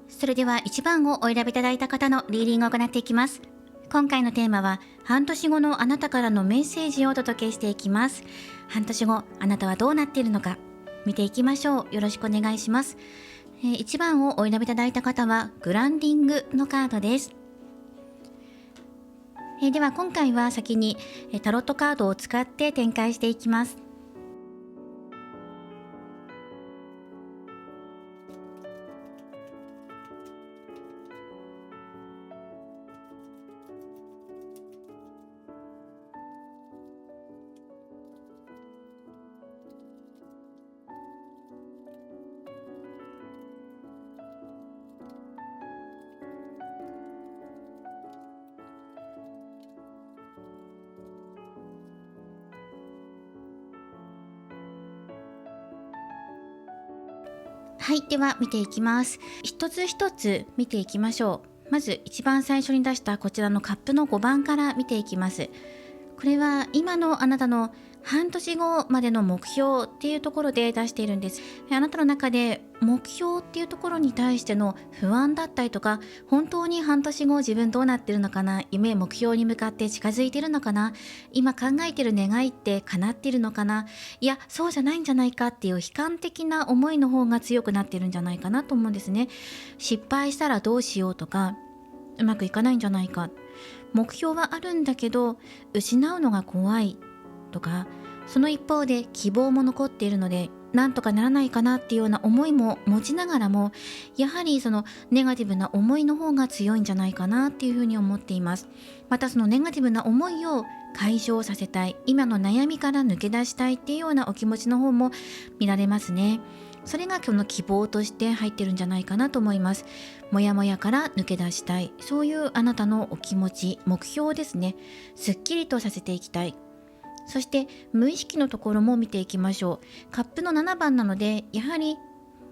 それでは1番をお選びいただいた方のリーディングを行っていきます。今回のテーマは半年後のあなたからのメッセージをお届けしていきます。半年後あなたはどうなっているのか見ていきましょう。よろしくお願いします。1番をお選びいただいた方はグランディングのカードです。では今回は先にタロットカードを使って展開していきます。はい、では見ていきます。一つ一つ見ていきましょう。まず一番最初に出したこちらのカップの5番から見ていきます。これは今のあなたの半年後までの目標っていうところで出しているんです。あなたの中で目標っていうところに対しての不安だったりとか、本当に半年後自分どうなってるのかな、夢目標に向かって近づいてるのかな、今考えてる願いって叶ってるのかな、いやそうじゃないんじゃないかっていう悲観的な思いの方が強くなってるんじゃないかなと思うんですね。失敗したらどうしようとか、うまくいかないんじゃないか、目標はあるんだけど失うのが怖いとか、その一方で希望も残っているのでなんとかならないかなっていうような思いも持ちながらも、やはりそのネガティブな思いの方が強いんじゃないかなっていうふうに思っています。またそのネガティブな思いを解消させたい、今の悩みから抜け出したいっていうようなお気持ちの方も見られますね。それがこの希望として入ってるんじゃないかなと思います。もやもやから抜け出したい、そういうあなたのお気持ち、目標ですね。すっきりとさせていきたい。そして無意識のところも見ていきましょう。カップの7番なのでやはり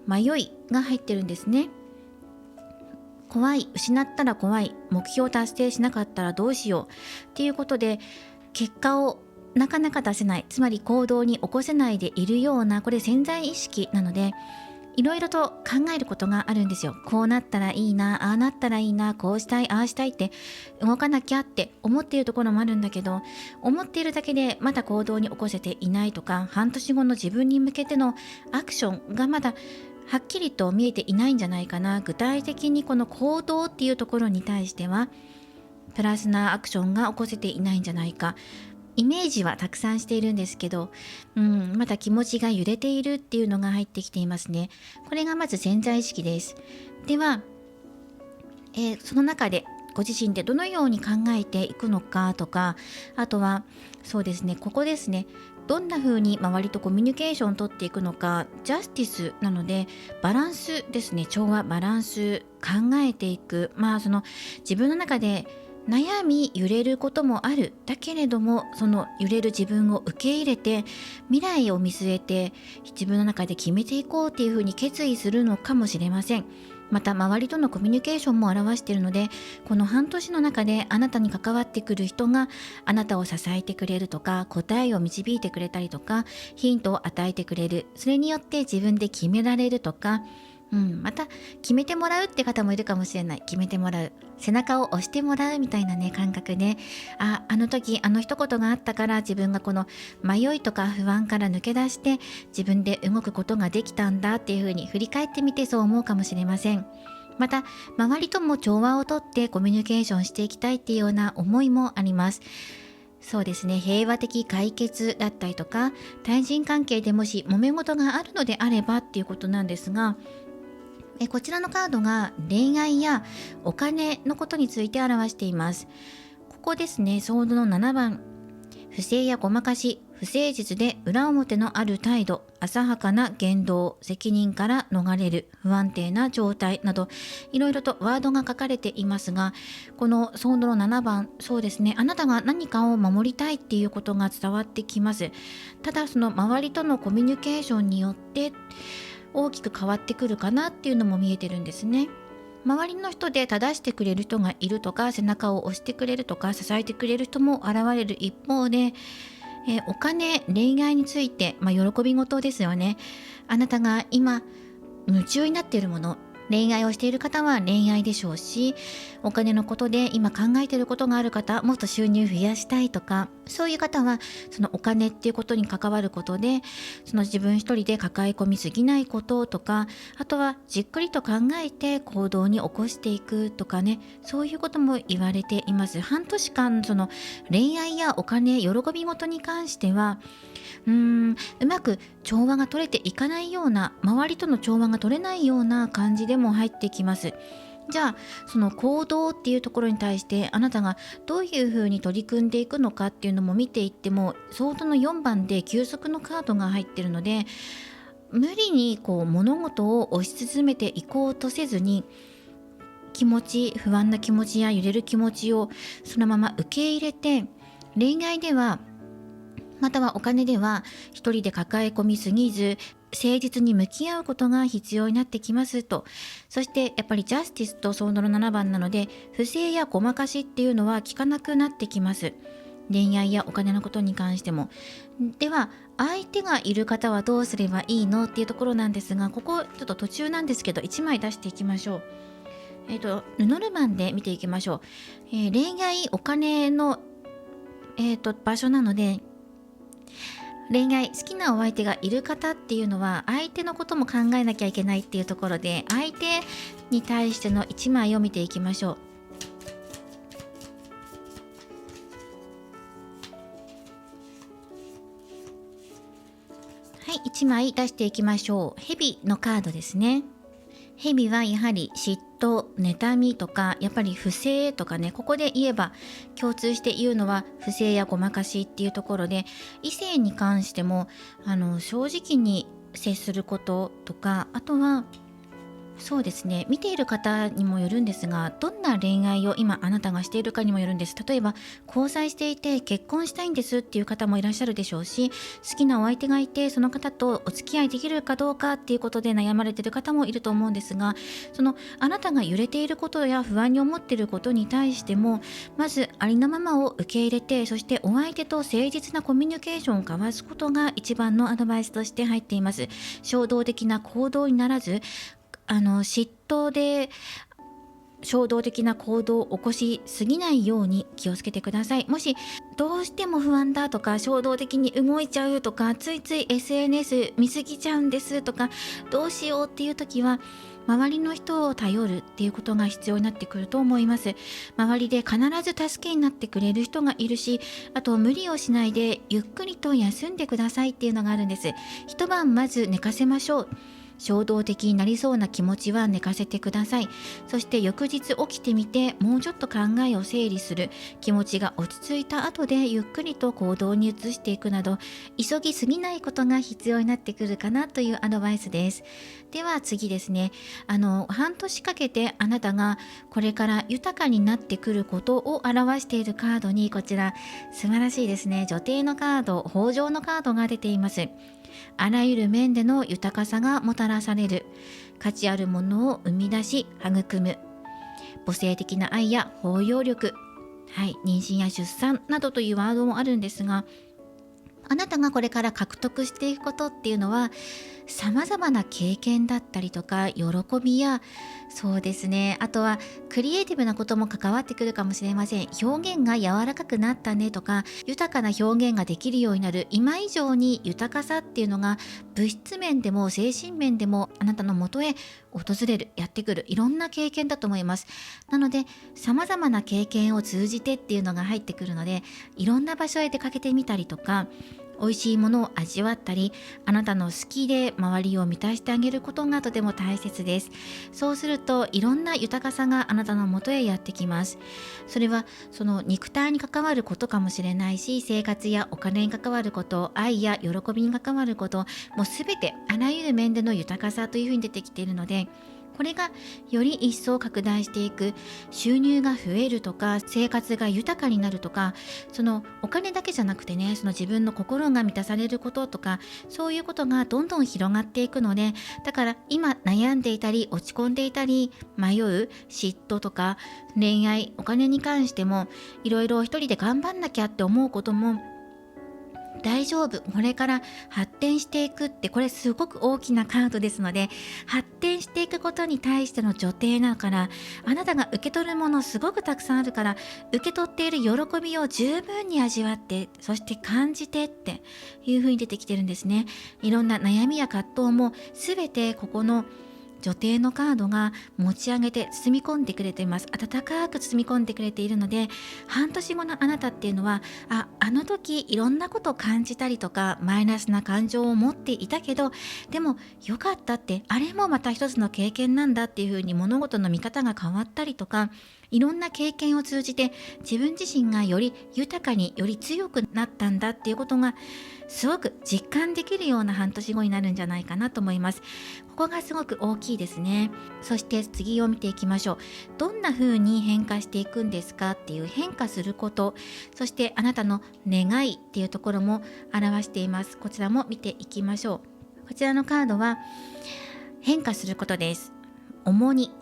迷いが入ってるんですね。怖い、失ったら怖い、目標達成しなかったらどうしようっていうことで結果をなかなか出せない、つまり行動に起こせないでいるような、これ潜在意識なのでいろいろと考えることがあるんですよ。こうなったらいいな、ああなったらいいな、こうしたい、ああしたいって動かなきゃって思っているところもあるんだけど、思っているだけでまだ行動に起こせていないとか、半年後の自分に向けてのアクションがまだはっきりと見えていないんじゃないかな。具体的にこの行動っていうところに対してはプラスなアクションが起こせていないんじゃないか。イメージはたくさんしているんですけど、まだ気持ちが揺れているっていうのが入ってきていますね。これがまず潜在意識です。では、その中でご自身でどのように考えていくのかとか、あとはそうですね、ここですね、どんな風に周りとコミュニケーションをとっていくのか、ジャスティスなのでバランスですね、調和バランス考えていく、その自分の中で悩み揺れることもある。だけれどもその揺れる自分を受け入れて未来を見据えて自分の中で決めていこうっていうふうに決意するのかもしれません。また周りとのコミュニケーションも表しているので、この半年の中であなたに関わってくる人があなたを支えてくれるとか、答えを導いてくれたりとか、ヒントを与えてくれる、それによって自分で決められるとか、また決めてもらうって方もいるかもしれない。決めてもらう、背中を押してもらうみたいなね、感覚で、あの時あの一言があったから自分がこの迷いとか不安から抜け出して自分で動くことができたんだっていう風に振り返ってみてそう思うかもしれません。また周りとも調和をとってコミュニケーションしていきたいっていうような思いもあります。そうですね、平和的解決だったりとか、対人関係でもし揉め事があるのであればっていうことなんですが、こちらのカードが恋愛やお金のことについて表しています。ここですね、ソードの7番、不正やごまかし、不誠実で裏表のある態度、浅はかな言動、責任から逃れる、不安定な状態など、いろいろとワードが書かれていますが、このソードの7番、そうですね、あなたが何かを守りたいっていうことが伝わってきます。ただその周りとのコミュニケーションによって大きく変わってくるかなっていうのも見えてるんですね。周りの人で正してくれる人がいるとか、背中を押してくれるとか、支えてくれる人も現れる一方で、お金、恋愛について、喜び事ですよね。あなたが今夢中になっているもの、恋愛をしている方は恋愛でしょうし、お金のことで今考えていることがある方、もっと収入増やしたいとか、そういう方はそのお金っていうことに関わることで、その自分一人で抱え込みすぎないこととか、あとはじっくりと考えて行動に起こしていくとかね、そういうことも言われています。半年間その恋愛やお金、喜び事に関してはうまく調和が取れていかないような、周りとの調和が取れないような感じでも入ってきます。じゃあその行動っていうところに対してあなたがどういうふうに取り組んでいくのかっていうのも見ていっても、ソードの4番で休息のカードが入ってるので、無理に物事を推し進めていこうとせずに、不安な気持ちや揺れる気持ちをそのまま受け入れて、恋愛ではまたはお金では一人で抱え込みすぎず、誠実に向き合うことが必要になってきますと。そしてやっぱりジャスティスとソードの7番なので、不正やごまかしっていうのは効かなくなってきます。恋愛やお金のことに関しても。では相手がいる方はどうすればいいのっていうところなんですが、ここちょっと途中なんですけど1枚出していきましょう。ルノルマンで見ていきましょう。恋愛お金の、場所なので、恋愛好きなお相手がいる方っていうのは相手のことも考えなきゃいけないっていうところで、相手に対しての1枚を見ていきましょう。はい、1枚出していきましょう。蛇のカードですね。蛇はやはり嫉妬、妬みとか、やっぱり不正とかね、ここで言えば共通して言うのは不正やごまかしっていうところで、異性に関しても正直に接することとか、あとはそうですね、見ている方にもよるんですが、どんな恋愛を今あなたがしているかにもよるんです。例えば交際していて結婚したいんですっていう方もいらっしゃるでしょうし、好きなお相手がいてその方とお付き合いできるかどうかっていうことで悩まれている方もいると思うんですが、そのあなたが揺れていることや不安に思っていることに対しても、まずありのままを受け入れて、そしてお相手と誠実なコミュニケーションを交わすことが一番のアドバイスとして入っています。衝動的な行動にならず、嫉妬で衝動的な行動を起こしすぎないように気をつけてください。もしどうしても不安だとか、衝動的に動いちゃうとか、ついつい SNS 見すぎちゃうんですとか、どうしようっていう時は周りの人を頼るっていうことが必要になってくると思います。周りで必ず助けになってくれる人がいるし、あと無理をしないでゆっくりと休んでくださいっていうのがあるんです。一晩まず寝かせましょう。衝動的になりそうな気持ちは寝かせてください。そして翌日起きてみて、もうちょっと考えを整理する、気持ちが落ち着いた後でゆっくりと行動に移していくなど、急ぎすぎないことが必要になってくるかなというアドバイスです。では次ですね、半年かけてあなたがこれから豊かになってくることを表しているカードに、こちら素晴らしいですね、女帝のカード、豊穣のカードが出ています。あらゆる面での豊かさがもたらされる、価値あるものを生み出し育む、母性的な愛や包容力、妊娠や出産などというワードもあるんですが、あなたがこれから獲得していくことっていうのは、様々な経験だったりとか、喜びや、そうですね、あとはクリエイティブなことも関わってくるかもしれません。表現が柔らかくなったねとか、豊かな表現ができるようになる、今以上に豊かさっていうのが物質面でも精神面でもあなたの元へ訪れる、やってくる、いろんな経験だと思います。なので様々な経験を通じてっていうのが入ってくるので、いろんな場所へ出かけてみたりとか、美味しいものを味わったり、あなたの好きで周りを満たしてあげることがとても大切です。そうするといろんな豊かさがあなたの元へやってきます。それはその肉体に関わることかもしれないし、生活やお金に関わること、愛や喜びに関わること、もうすべてあらゆる面での豊かさというふうに出てきているので、これがより一層拡大していく、収入が増えるとか、生活が豊かになるとか、そのお金だけじゃなくてね、その自分の心が満たされることとか、そういうことがどんどん広がっていくので、だから今悩んでいたり落ち込んでいたり迷う、嫉妬とか恋愛、お金に関してもいろいろ一人で頑張んなきゃって思うことも、大丈夫、これから発展していくって、これすごく大きなカードですので、発展していくことに対しての助程なのから、あなたが受け取るものすごくたくさんあるから、受け取っている喜びを十分に味わって、そして感じてっていう風に出てきてるんですね。いろんな悩みや葛藤も全てここの助程のカードが持ち上げて包み込んでくれています。温かく包み込んでくれているので、半年後のあなたっていうのは、あの時いろんなことを感じたりとか、マイナスな感情を持っていたけど、でもよかったって、あれもまた一つの経験なんだっていうふうに物事の見方が変わったりとか、いろんな経験を通じて自分自身がより豊かに、より強くなったんだっていうことがすごく実感できるような半年後になるんじゃないかなと思います。ここがすごく大きいですね。そして次を見ていきましょう。どんな風に変化していくんですかっていう変化すること、そしてあなたの願いっていうところも表しています。こちらも見ていきましょう。こちらのカードは変化することです。重荷、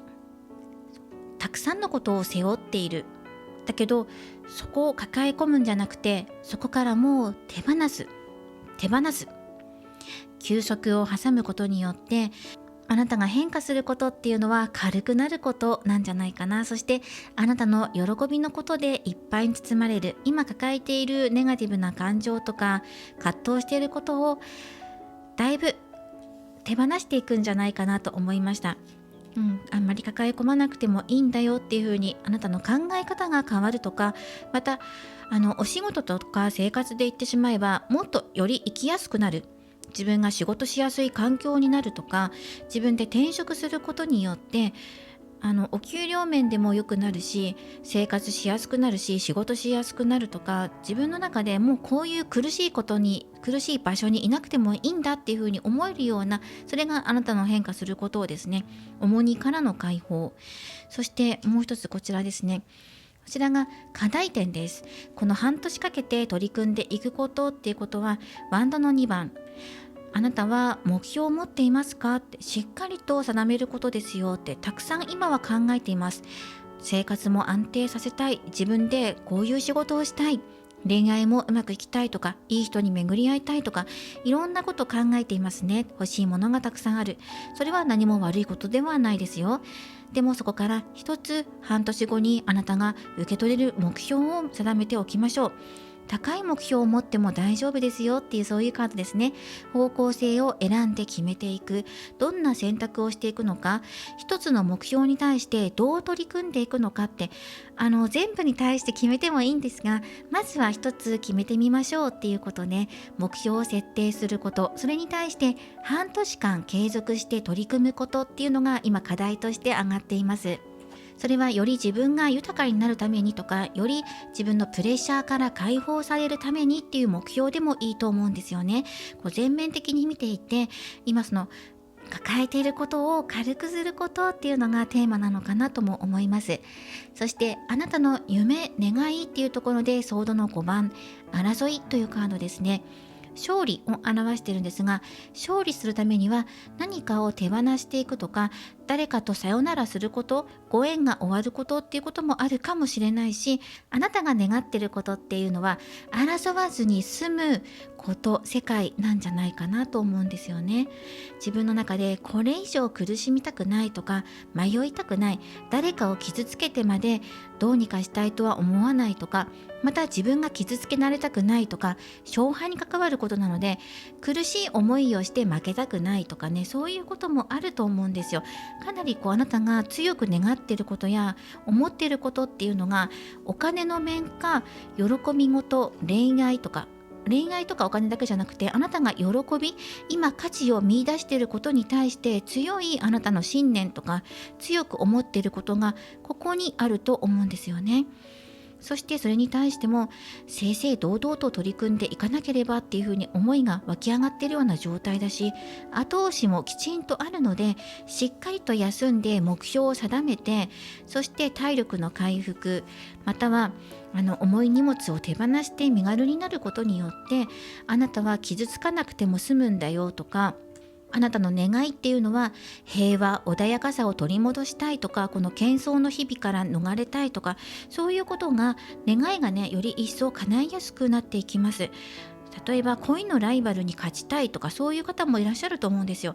たくさんのことを背負っている。だけどそこを抱え込むんじゃなくて、そこからもう手放す。休息を挟むことによって、あなたが変化することっていうのは軽くなることなんじゃないかな。そしてあなたの喜びのことでいっぱいに包まれる、今抱えているネガティブな感情とか葛藤していることをだいぶ手放していくんじゃないかなと思いました。あんまり抱え込まなくてもいいんだよっていう風に、あなたの考え方が変わるとか、またお仕事とか生活で言ってしまえば、もっとより生きやすくなる、自分が仕事しやすい環境になるとか、自分で転職することによってお給料面でも良くなるし、生活しやすくなるし、仕事しやすくなるとか、自分の中でもうこういう苦しい場所にいなくてもいいんだっていうふうに思えるような、それがあなたの変化することをですね、重荷からの解放。そしてもう一つこちらですね。こちらが課題点です。この半年かけて取り組んでいくことっていうことは、ワンドの2番。あなたは目標を持っていますかって、しっかりと定めることですよって、たくさん今は考えています。生活も安定させたい、自分でこういう仕事をしたい、恋愛もうまくいきたいとか、いい人に巡り合いたいとか、いろんなこと考えていますね。欲しいものがたくさんある。それは何も悪いことではないですよ。でもそこから一つ半年後にあなたが受け取れる目標を定めておきましょう。高い目標を持っても大丈夫ですよっていう、そういうカードですね。方向性を選んで決めていく。どんな選択をしていくのか、一つの目標に対してどう取り組んでいくのかって、全部に対して決めてもいいんですが、まずは一つ決めてみましょうっていうことで、目標を設定すること、それに対して半年間継続して取り組むことっていうのが今課題として上がっています。それはより自分が豊かになるためにとか、より自分のプレッシャーから解放されるためにっていう目標でもいいと思うんですよね。こう全面的に見ていて、今その抱えていることを軽くすることっていうのがテーマなのかなとも思います。そしてあなたの夢、願いっていうところで、ソードの5番、争いというカードですね。勝利を表しているんですが、勝利するためには何かを手放していくとか、誰かとさよならすること、ご縁が終わることっていうこともあるかもしれないし、あなたが願っていることっていうのは争わずに済むこと、世界なんじゃないかなと思うんですよね。自分の中でこれ以上苦しみたくないとか、迷いたくない、誰かを傷つけてまでどうにかしたいとは思わないとか、また自分が傷つけられたくないとか、勝敗に関わることなので苦しい思いをして負けたくないとかね、そういうこともあると思うんですよ。かなりあなたが強く願っていることや思っていることっていうのが、お金の面か喜び事、恋愛とかお金だけじゃなくて、あなたが喜び、今価値を見出していることに対して強いあなたの信念とか、強く思っていることがここにあると思うんですよね。そしてそれに対しても正々堂々と取り組んでいかなければっていうふうに思いが湧き上がっているような状態だし、後押しもきちんとあるので、しっかりと休んで目標を定めて、そして体力の回復、または重い荷物を手放して身軽になることによって、あなたは傷つかなくても済むんだよとか、あなたの願いっていうのは平和、穏やかさを取り戻したいとか、この喧騒の日々から逃れたいとか、そういうことが、願いがね、より一層叶いやすくなっていきます。例えば恋のライバルに勝ちたいとか、そういう方もいらっしゃると思うんですよ。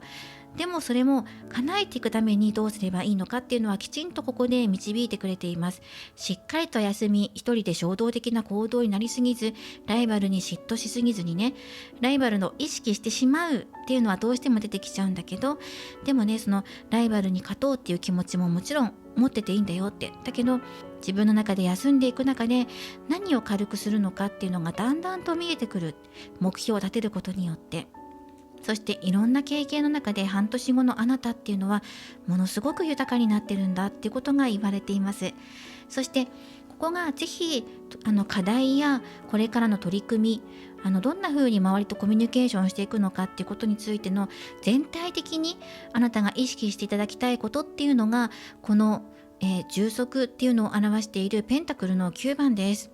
でもそれも叶えていくためにどうすればいいのかっていうのはきちんとここで導いてくれています。しっかりと休み、一人で衝動的な行動になりすぎず、ライバルに嫉妬しすぎずにね、ライバルの意識してしまうっていうのはどうしても出てきちゃうんだけど、でもね、そのライバルに勝とうっていう気持ちももちろん持ってていいんだよって。だけど自分の中で休んでいく中で何を軽くするのかっていうのがだんだんと見えてくる。目標を立てることによって。そしていろんな経験の中で半年後のあなたっていうのはものすごく豊かになってるんだっていうことが言われています。そしてここがぜひ課題やこれからの取り組み、どんな風に周りとコミュニケーションしていくのかっていうことについての全体的にあなたが意識していただきたいことっていうのがこの、充足っていうのを表しているペンタクルの9番です。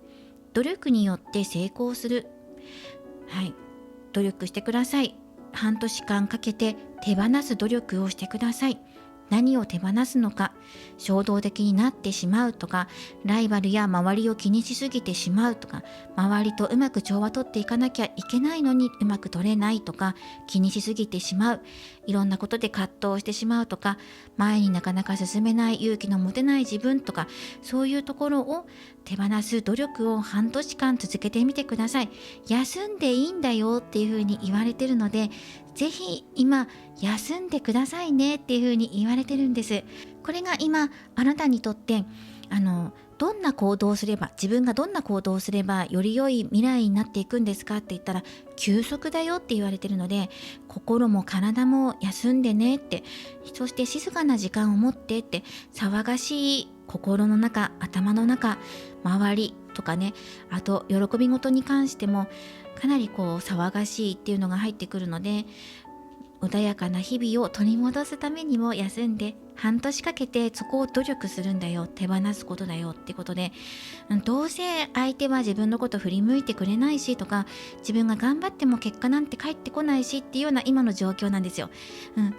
努力によって成功する。はい、努力してください。半年間かけて手放す努力をしてください。何を手放すのか、衝動的になってしまうとか、ライバルや周りを気にしすぎてしまうとか、周りとうまく調和取っていかなきゃいけないのにうまく取れないとか、気にしすぎてしまう、いろんなことで葛藤してしまうとか、前になかなか進めない勇気の持てない自分とか、そういうところを手放す努力を半年間続けてみてください。休んでいいんだよっていうふうに言われてるので、ぜひ今休んでくださいねっていうふうに言われてるんです。これが今あなたにとってどんな行動をすれば、自分がどんな行動をすればより良い未来になっていくんですかって言ったら、休息だよって言われてるので、心も体も休んでねって、そして静かな時間を持ってって、騒がしい心の中、頭の中、周りとかね、あと喜び事に関してもかなり騒がしいっていうのが入ってくるので、穏やかな日々を取り戻すためにも休んで、半年かけてそこを努力するんだよ、手放すことだよってことで、どうせ相手は自分のこと振り向いてくれないしとか、自分が頑張っても結果なんて返ってこないしっていうような今の状況なんですよ。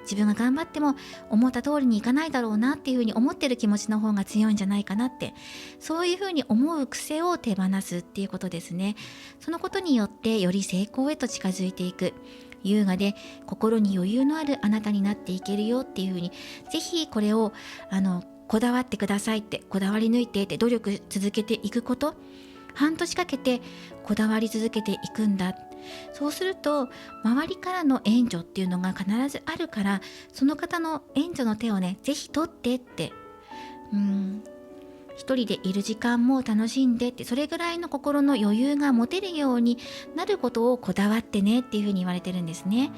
自分が頑張っても思った通りにいかないだろうなっていうふうに思ってる気持ちの方が強いんじゃないかなって、そういうふうに思う癖を手放すっていうことですね。そのことによってより成功へと近づいていく、優雅で心に余裕のあるあなたになっていけるよっていうふうに、ぜひこれをこだわってくださいって、こだわり抜いてって努力続けていくこと、半年かけてこだわり続けていくんだ。そうすると周りからの援助っていうのが必ずあるから、その方の援助の手をね、ぜひ取ってって、一人でいる時間も楽しんでって、それぐらいの心の余裕が持てるようになることをこだわってねっていうふうに言われてるんですね。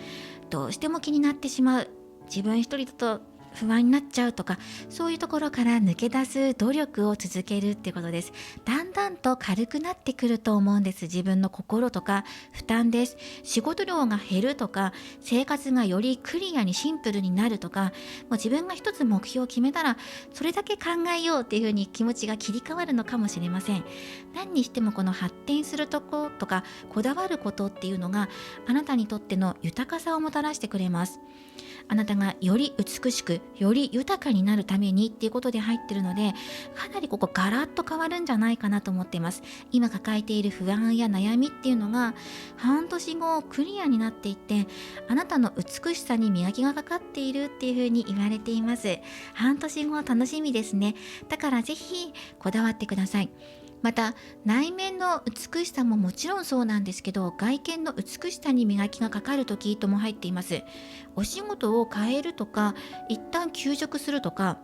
どうしても気になってしまう、自分一人だと不安になっちゃうとか、そういうところから抜け出す努力を続けるってことです。だんだんと軽くなってくると思うんです。自分の心とか負担です。仕事量が減るとか、生活がよりクリアにシンプルになるとか、もう自分が一つ目標を決めたらそれだけ考えようっていうふうに気持ちが切り替わるのかもしれません。何にしてもこの発展するとことかこだわることっていうのがあなたにとっての豊かさをもたらしてくれます。あなたがより美しくより豊かになるためにっていうことで入ってるので、かなりここガラッと変わるんじゃないかなと思っています。今抱えている不安や悩みっていうのが半年後クリアになっていって、あなたの美しさに磨きがかかっているっていうふうに言われています。半年後楽しみですね。だからぜひこだわってください。また内面の美しさももちろんそうなんですけど、外見の美しさに磨きがかかる時とも入っています。お仕事を変えるとか、一旦休職するとか、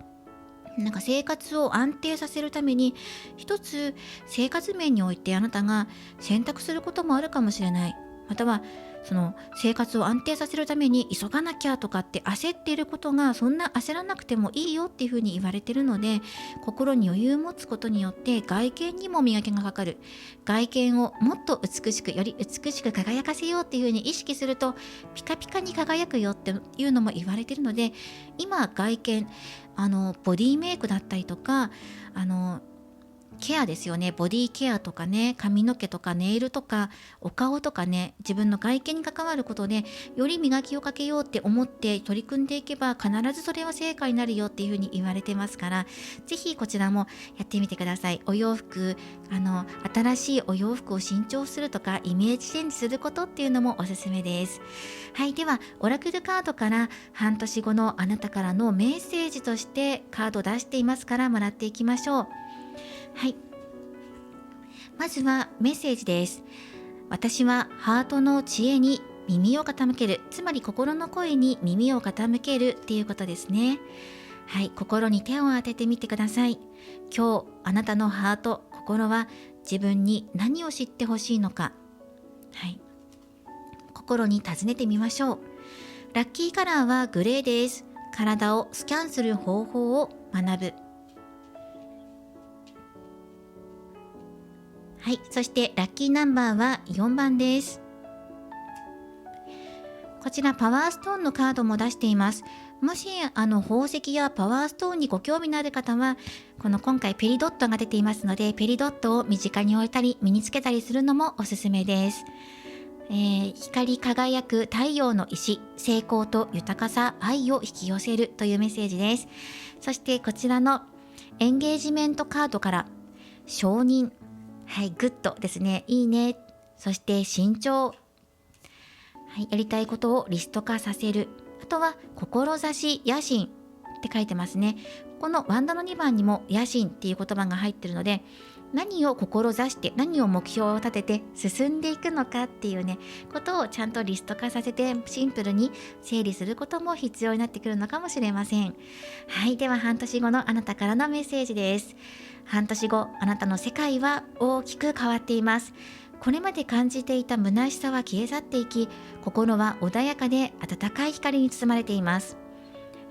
生活を安定させるために一つ生活面においてあなたが選択することもあるかもしれない。またはその生活を安定させるために急がなきゃとかって焦っていることが、そんな焦らなくてもいいよっていうふうに言われているので、心に余裕を持つことによって外見にも磨きがかかる。外見をもっと美しく、より美しく輝かせようっていうふうに意識するとピカピカに輝くよっていうのも言われているので、今外見ボディメイクだったりとかケアですよね。ボディケアとかね、髪の毛とかネイルとかお顔とかね、自分の外見に関わることでより磨きをかけようって思って取り組んでいけば、必ずそれは成果になるよっていうふうに言われてますから、ぜひこちらもやってみてください。お洋服、新しいお洋服を新調するとかイメージチェンジすることっていうのもおすすめです。はい、ではオラクルカードから半年後のあなたからのメッセージとしてカードを出していますから、もらっていきましょう。はい、まずはメッセージです。私はハートの知恵に耳を傾ける、つまり心の声に耳を傾けるっていうことですね。はい、心に手を当ててみてください。今日あなたのハート、心は自分に何を知ってほしいのか、はい、心に尋ねてみましょう。ラッキーカラーはグレーです。体をスキャンする方法を学ぶ。はい、そしてラッキーナンバーは4番です。こちらパワーストーンのカードも出しています。もし宝石やパワーストーンにご興味のある方は、今回ペリドットが出ていますので、ペリドットを身近に置いたり身につけたりするのもおすすめです。光り輝く太陽の石、成功と豊かさ、愛を引き寄せるというメッセージです。そしてこちらのエンゲージメントカードから承認、はい、グッドですね、いいね、そして慎重、はい、やりたいことをリスト化させる、あとは志、野心って書いてますね。このワンダの2番にも野心っていう言葉が入ってるので、何を志して何を目標を立てて進んでいくのかっていうね、ことをちゃんとリスト化させてシンプルに整理することも必要になってくるのかもしれません。はい、では半年後のあなたからのメッセージです。半年後、あなたの世界は大きく変わっています。これまで感じていた虚しさは消え去っていき、心は穏やかで温かい光に包まれています。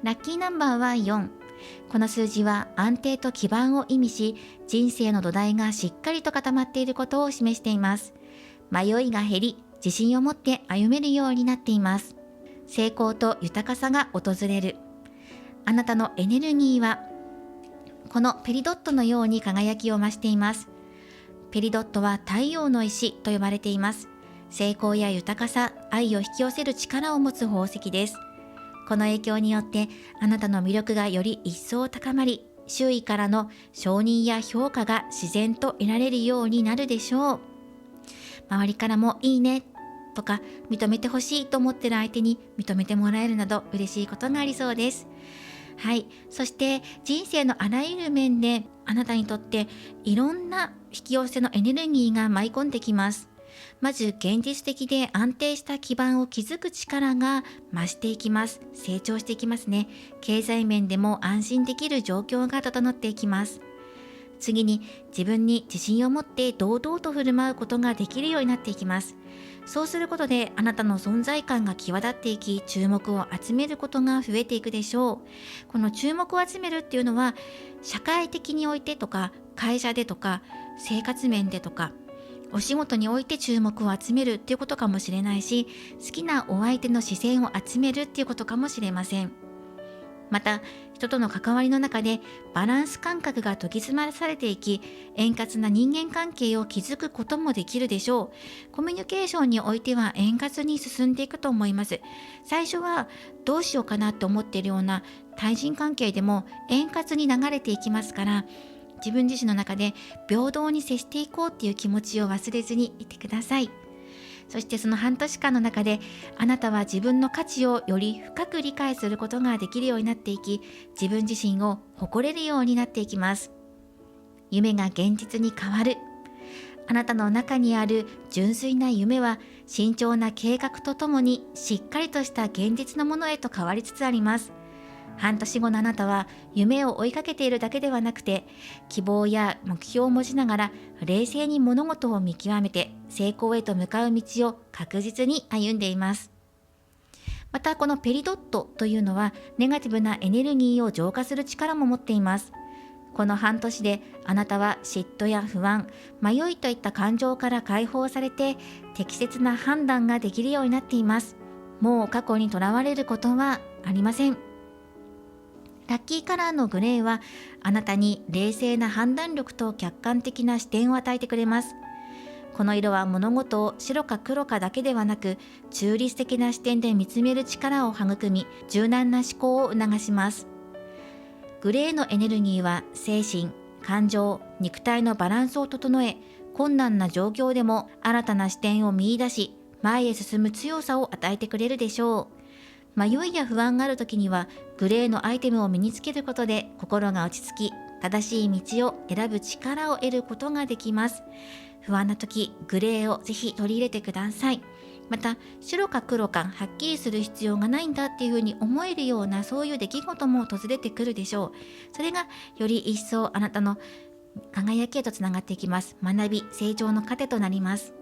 ラッキーナンバーは4。この数字は安定と基盤を意味し、人生の土台がしっかりと固まっていることを示しています。迷いが減り、自信を持って歩めるようになっています。成功と豊かさが訪れる。あなたのエネルギーはこのペリドットのように輝きを増しています。ペリドットは太陽の石と呼ばれています。成功や豊かさ、愛を引き寄せる力を持つ宝石です。この影響によってあなたの魅力がより一層高まり、周囲からの承認や評価が自然と得られるようになるでしょう。周りからもいいねとか認めてほしいと思っている相手に認めてもらえるなど嬉しいことがありそうです。はい、そして人生のあらゆる面であなたにとっていろんな引き寄せのエネルギーが舞い込んできます。まず現実的で安定した基盤を築く力が増していきます。成長していきますね。経済面でも安心できる状況が整っていきます。次に自分に自信を持って堂々と振る舞うことができるようになっていきます。そうすることであなたの存在感が際立っていき、注目を集めることが増えていくでしょう。この注目を集めるっていうのは社会的においてとか会社でとか生活面でとかお仕事において注目を集めるっていうことかもしれないし、好きなお相手の視線を集めるっていうことかもしれません。また人との関わりの中でバランス感覚が研ぎ澄まされていき、円滑な人間関係を築くこともできるでしょう。コミュニケーションにおいては円滑に進んでいくと思います。最初はどうしようかなと思っているような対人関係でも円滑に流れていきますから、自分自身の中で平等に接していこうっていう気持ちを忘れずにいてください。そしてその半年間の中であなたは自分の価値をより深く理解することができるようになっていき、自分自身を誇れるようになっていきます。夢が現実に変わる。あなたの中にある純粋な夢は慎重な計画とともにしっかりとした現実のものへと変わりつつあります。半年後のあなたは夢を追いかけているだけではなくて、希望や目標を持ちながら冷静に物事を見極めて成功へと向かう道を確実に歩んでいます。またこのペリドットというのはネガティブなエネルギーを浄化する力も持っています。この半年であなたは嫉妬や不安、迷いといった感情から解放されて適切な判断ができるようになっています。もう過去にとらわれることはありません。ラッキーカラーのグレーはあなたに冷静な判断力と客観的な視点を与えてくれます。この色は物事を白か黒かだけではなく、中立的な視点で見つめる力を育み、柔軟な思考を促します。グレーのエネルギーは精神、感情、肉体のバランスを整え、困難な状況でも新たな視点を見出し、前へ進む強さを与えてくれるでしょう。迷いや不安がある時には、グレーのアイテムを身につけることで心が落ち着き、正しい道を選ぶ力を得ることができます。不安な時、グレーをぜひ取り入れてください。また、白か黒かはっきりする必要がないんだっていうふうに思えるような、そういう出来事も訪れてくるでしょう。それがより一層あなたの輝きへとつながっていきます。学び、成長の糧となります。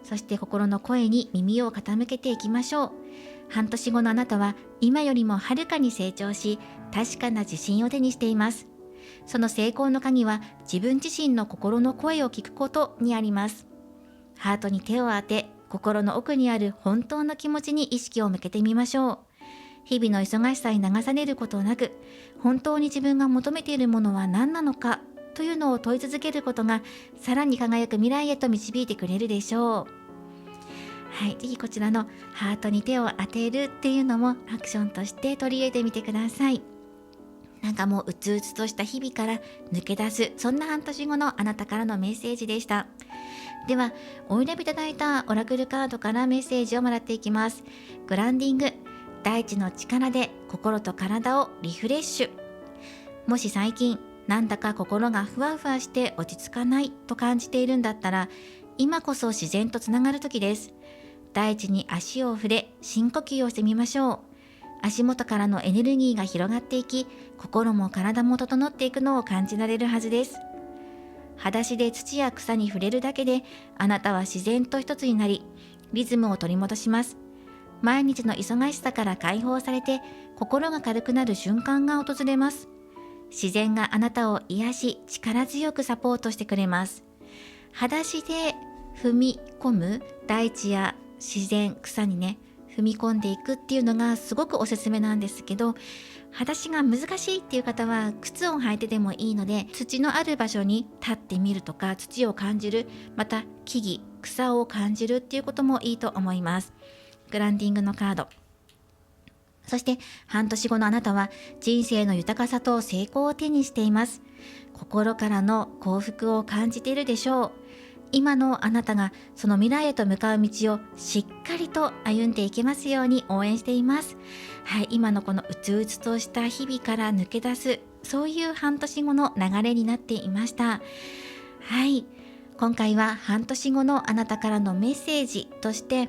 そして心の声に耳を傾けていきましょう。半年後のあなたは今よりもはるかに成長し、確かな自信を手にしています。その成功の鍵は自分自身の心の声を聞くことにあります。ハートに手を当て、心の奥にある本当の気持ちに意識を向けてみましょう。日々の忙しさに流されることなく、本当に自分が求めているものは何なのかというのを問い続けることが、さらに輝く未来へと導いてくれるでしょう。はい、ぜひこちらのハートに手を当てるっていうのもアクションとして取り入れてみてください。なんかもううつうつとした日々から抜け出す、そんな半年後のあなたからのメッセージでした。では、お選びいただいたオラクルカードからメッセージをもらっていきます。グランディング、大地の力で心と体をリフレッシュ。もし最近なんだか心がふわふわして落ち着かないと感じているんだったら、今こそ自然とつながる時です。大地に足を触れ、深呼吸をしてみましょう。足元からのエネルギーが広がっていき、心も体も整っていくのを感じられるはずです。裸足で土や草に触れるだけで、あなたは自然と一つになり、リズムを取り戻します。毎日の忙しさから解放されて、心が軽くなる瞬間が訪れます。自然があなたを癒し、力強くサポートしてくれます。裸足で踏み込む大地や自然、草にね、踏み込んでいくっていうのがすごくおすすめなんですけど、裸足が難しいっていう方は靴を履いてでもいいので、土のある場所に立ってみるとか、土を感じる、また木々、草を感じるっていうこともいいと思います。グランディングのカード。そして半年後のあなたは人生の豊かさと成功を手にしています。心からの幸福を感じているでしょう。今のあなたがその未来へと向かう道をしっかりと歩んでいけますように応援しています。はい、今のこのうつうつとした日々から抜け出す、そういう半年後の流れになっていました。はい、今回は半年後のあなたからのメッセージとして、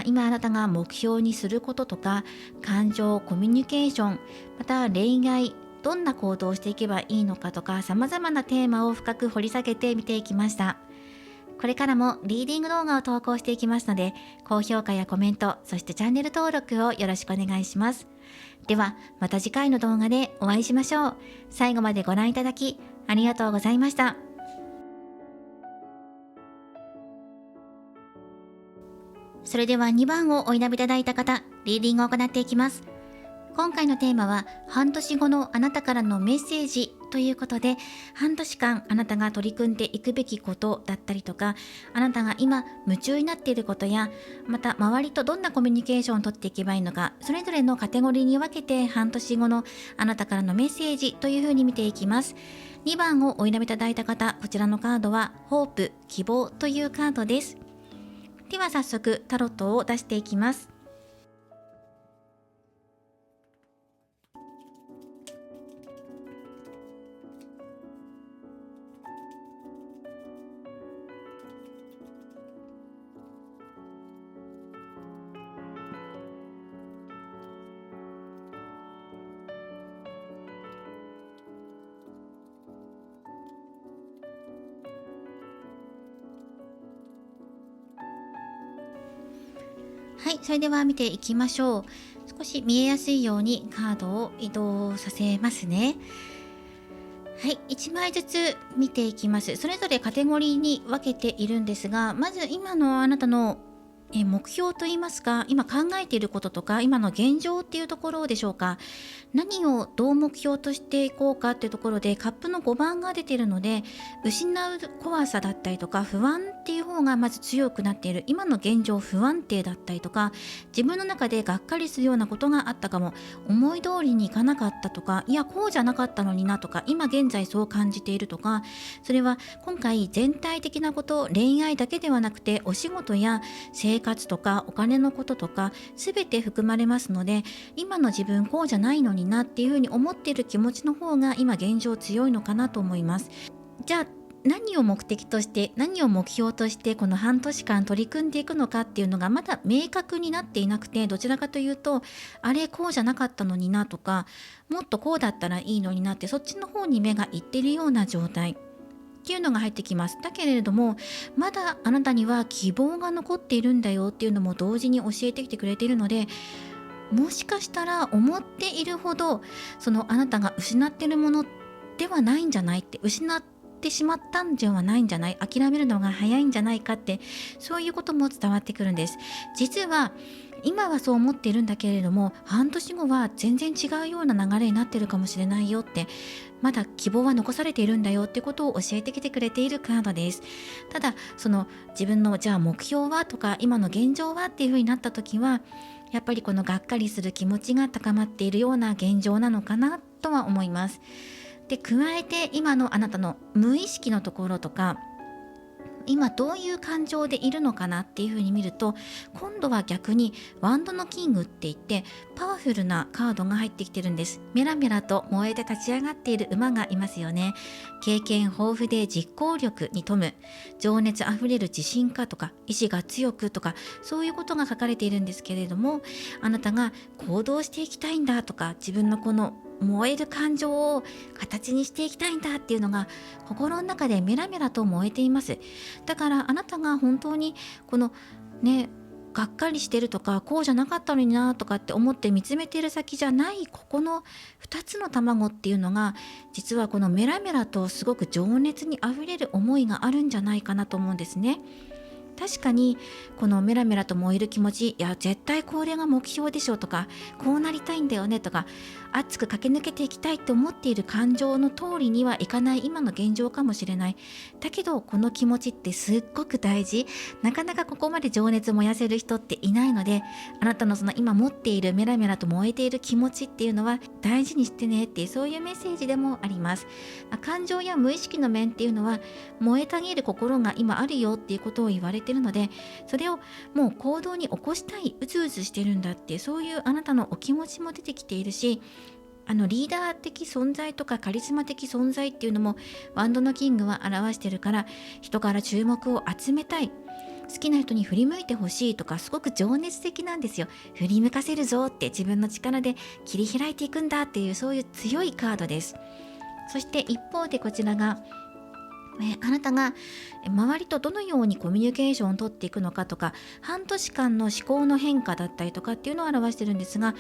今あなたが目標にすることとか、感情、コミュニケーション、また恋愛、どんな行動をしていけばいいのかとか、様々なテーマを深く掘り下げて見ていきました。これからもリーディング動画を投稿していきますので、高評価やコメント、そしてチャンネル登録をよろしくお願いします。では、また次回の動画でお会いしましょう。最後までご覧いただき、ありがとうございました。それでは2番をお選びいただいた方、リーディングを行っていきます。今回のテーマは、半年後のあなたからのメッセージということで、半年間あなたが取り組んでいくべきことだったりとか、あなたが今夢中になっていることや、また周りとどんなコミュニケーションを取っていけばいいのか、それぞれのカテゴリーに分けて半年後のあなたからのメッセージというふうに見ていきます。2番をお選びいただいた方、こちらのカードはホープ、希望というカードです。では早速タロットを出していきます。はい、それでは見ていきましょう。少し見えやすいようにカードを移動させますね。はい、1枚ずつ見ていきます。それぞれカテゴリーに分けているんですが、まず今のあなたの目標といいますか、今考えていることとか今の現状っていうところでしょうか。何をどう目標としていこうかっていうところでカップの5番が出ているので、失う怖さだったりとか不安っていう方がまず強くなっている。今の現状不安定だったりとか、自分の中でがっかりするようなことがあったかも、思い通りにいかなかったとか、いやこうじゃなかったのになとか、今現在そう感じているとか、それは今回全体的なこと、恋愛だけではなくてお仕事や生活とかお金のこととか全て含まれますので、今の自分こうじゃないのになっていうふうに思っている気持ちの方が今現状強いのかなと思います。じゃあ何を目的として、何を目標としてこの半年間取り組んでいくのかっていうのがまだ明確になっていなくて、どちらかというとあれこうじゃなかったのになとか、もっとこうだったらいいのになって、そっちの方に目がいっているような状態っていうのが入ってきます。だけれどもまだあなたには希望が残っているんだよっていうのも同時に教えてきてくれているので、もしかしたら思っているほどそのあなたが失っているものではないんじゃないって、失ってしまったんではないんじゃない、諦めるのが早いんじゃないかって、そういうことも伝わってくるんです。実は今はそう思っているんだけれども、半年後は全然違うような流れになってるかもしれないよって、まだ希望は残されているんだよってことを教えてきてくれているカードです。ただその自分のじゃあ目標はとか今の現状はっていう風になった時は、やっぱりこのがっかりする気持ちが高まっているような現状なのかなとは思います。で、加えて今のあなたの無意識のところとか、今どういう感情でいるのかなっていう風に見ると、今度は逆にワンドのキングって言ってパワフルなカードが入ってきてるんです。メラメラと燃えて立ち上がっている馬がいますよね。経験豊富で実行力に富む、情熱あふれる自信家とか意志が強くとか、そういうことが書かれているんですけれども、あなたが行動していきたいんだとか、自分のこの燃える感情を形にしていきたいんだっていうのが心の中でメラメラと燃えています。だからあなたが本当にこのね、がっかりしてるとかこうじゃなかったのになとかって思って見つめている先じゃない、ここの2つの卵っていうのが、実はこのメラメラとすごく情熱にあふれる思いがあるんじゃないかなと思うんですね。確かにこのメラメラと燃える気持ち、いや絶対これが目標でしょとか、こうなりたいんだよねとか、熱く駆け抜けていきたいと思っている感情の通りにはいかない今の現状かもしれない。だけどこの気持ちってすっごく大事。なかなかここまで情熱燃やせる人っていないので、あなたのその今持っているメラメラと燃えている気持ちっていうのは大事にしてねっていう、そういうメッセージでもあります。感情や無意識の面っていうのは燃えたぎる心が今あるよっていうことを言われているので、それをもう行動に起こしたい、うずうずしてるんだっていう、そういうあなたのお気持ちも出てきているし、リーダー的存在とかカリスマ的存在っていうのもワンドのキングは表してるから、人から注目を集めたい、好きな人に振り向いてほしいとか、すごく情熱的なんですよ。振り向かせるぞって、自分の力で切り開いていくんだっていう、そういう強いカードです。そして一方でこちらがあなたが周りとどのようにコミュニケーションを取っていくのかとか、半年間の思考の変化だったりとかっていうのを表してるんですが、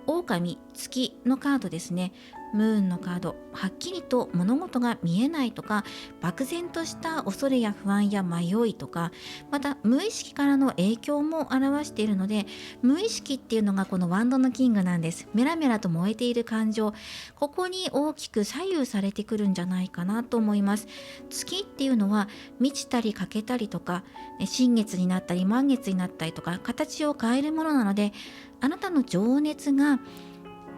狼、月のカードですね。ムーンのカード、はっきりと物事が見えないとか、漠然とした恐れや不安や迷いとか、また無意識からの影響も表しているので、無意識っていうのがこのワンドのキングなんです。メラメラと燃えている感情、ここに大きく左右されてくるんじゃないかなと思います。月っていうのは満ちたり欠けたりとか、新月になったり満月になったりとか、形を変えるものなので、あなたの情熱が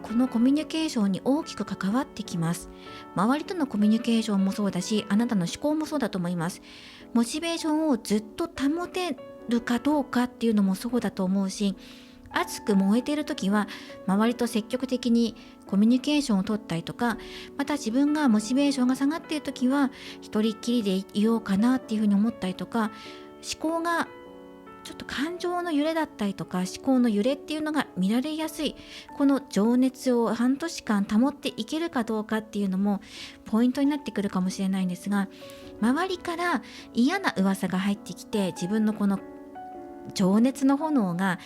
このコミュニケーションに大きく関わってきます。周りとのコミュニケーションもそうだし、あなたの思考もそうだと思います。モチベーションをずっと保てるかどうかっていうのもそうだと思うし、熱く燃えている時は周りと積極的にコミュニケーションを取ったりとか、また自分がモチベーションが下がっている時は一人っきりでいようかなっていうふうに思ったりとか、思考がちょっと感情の揺れだったりとか、思考の揺れっていうのが見られやすい、この情熱を半年間保っていけるかどうかっていうのもポイントになってくるかもしれないんですが、周りから嫌な噂が入ってきて、自分のこの情熱の炎が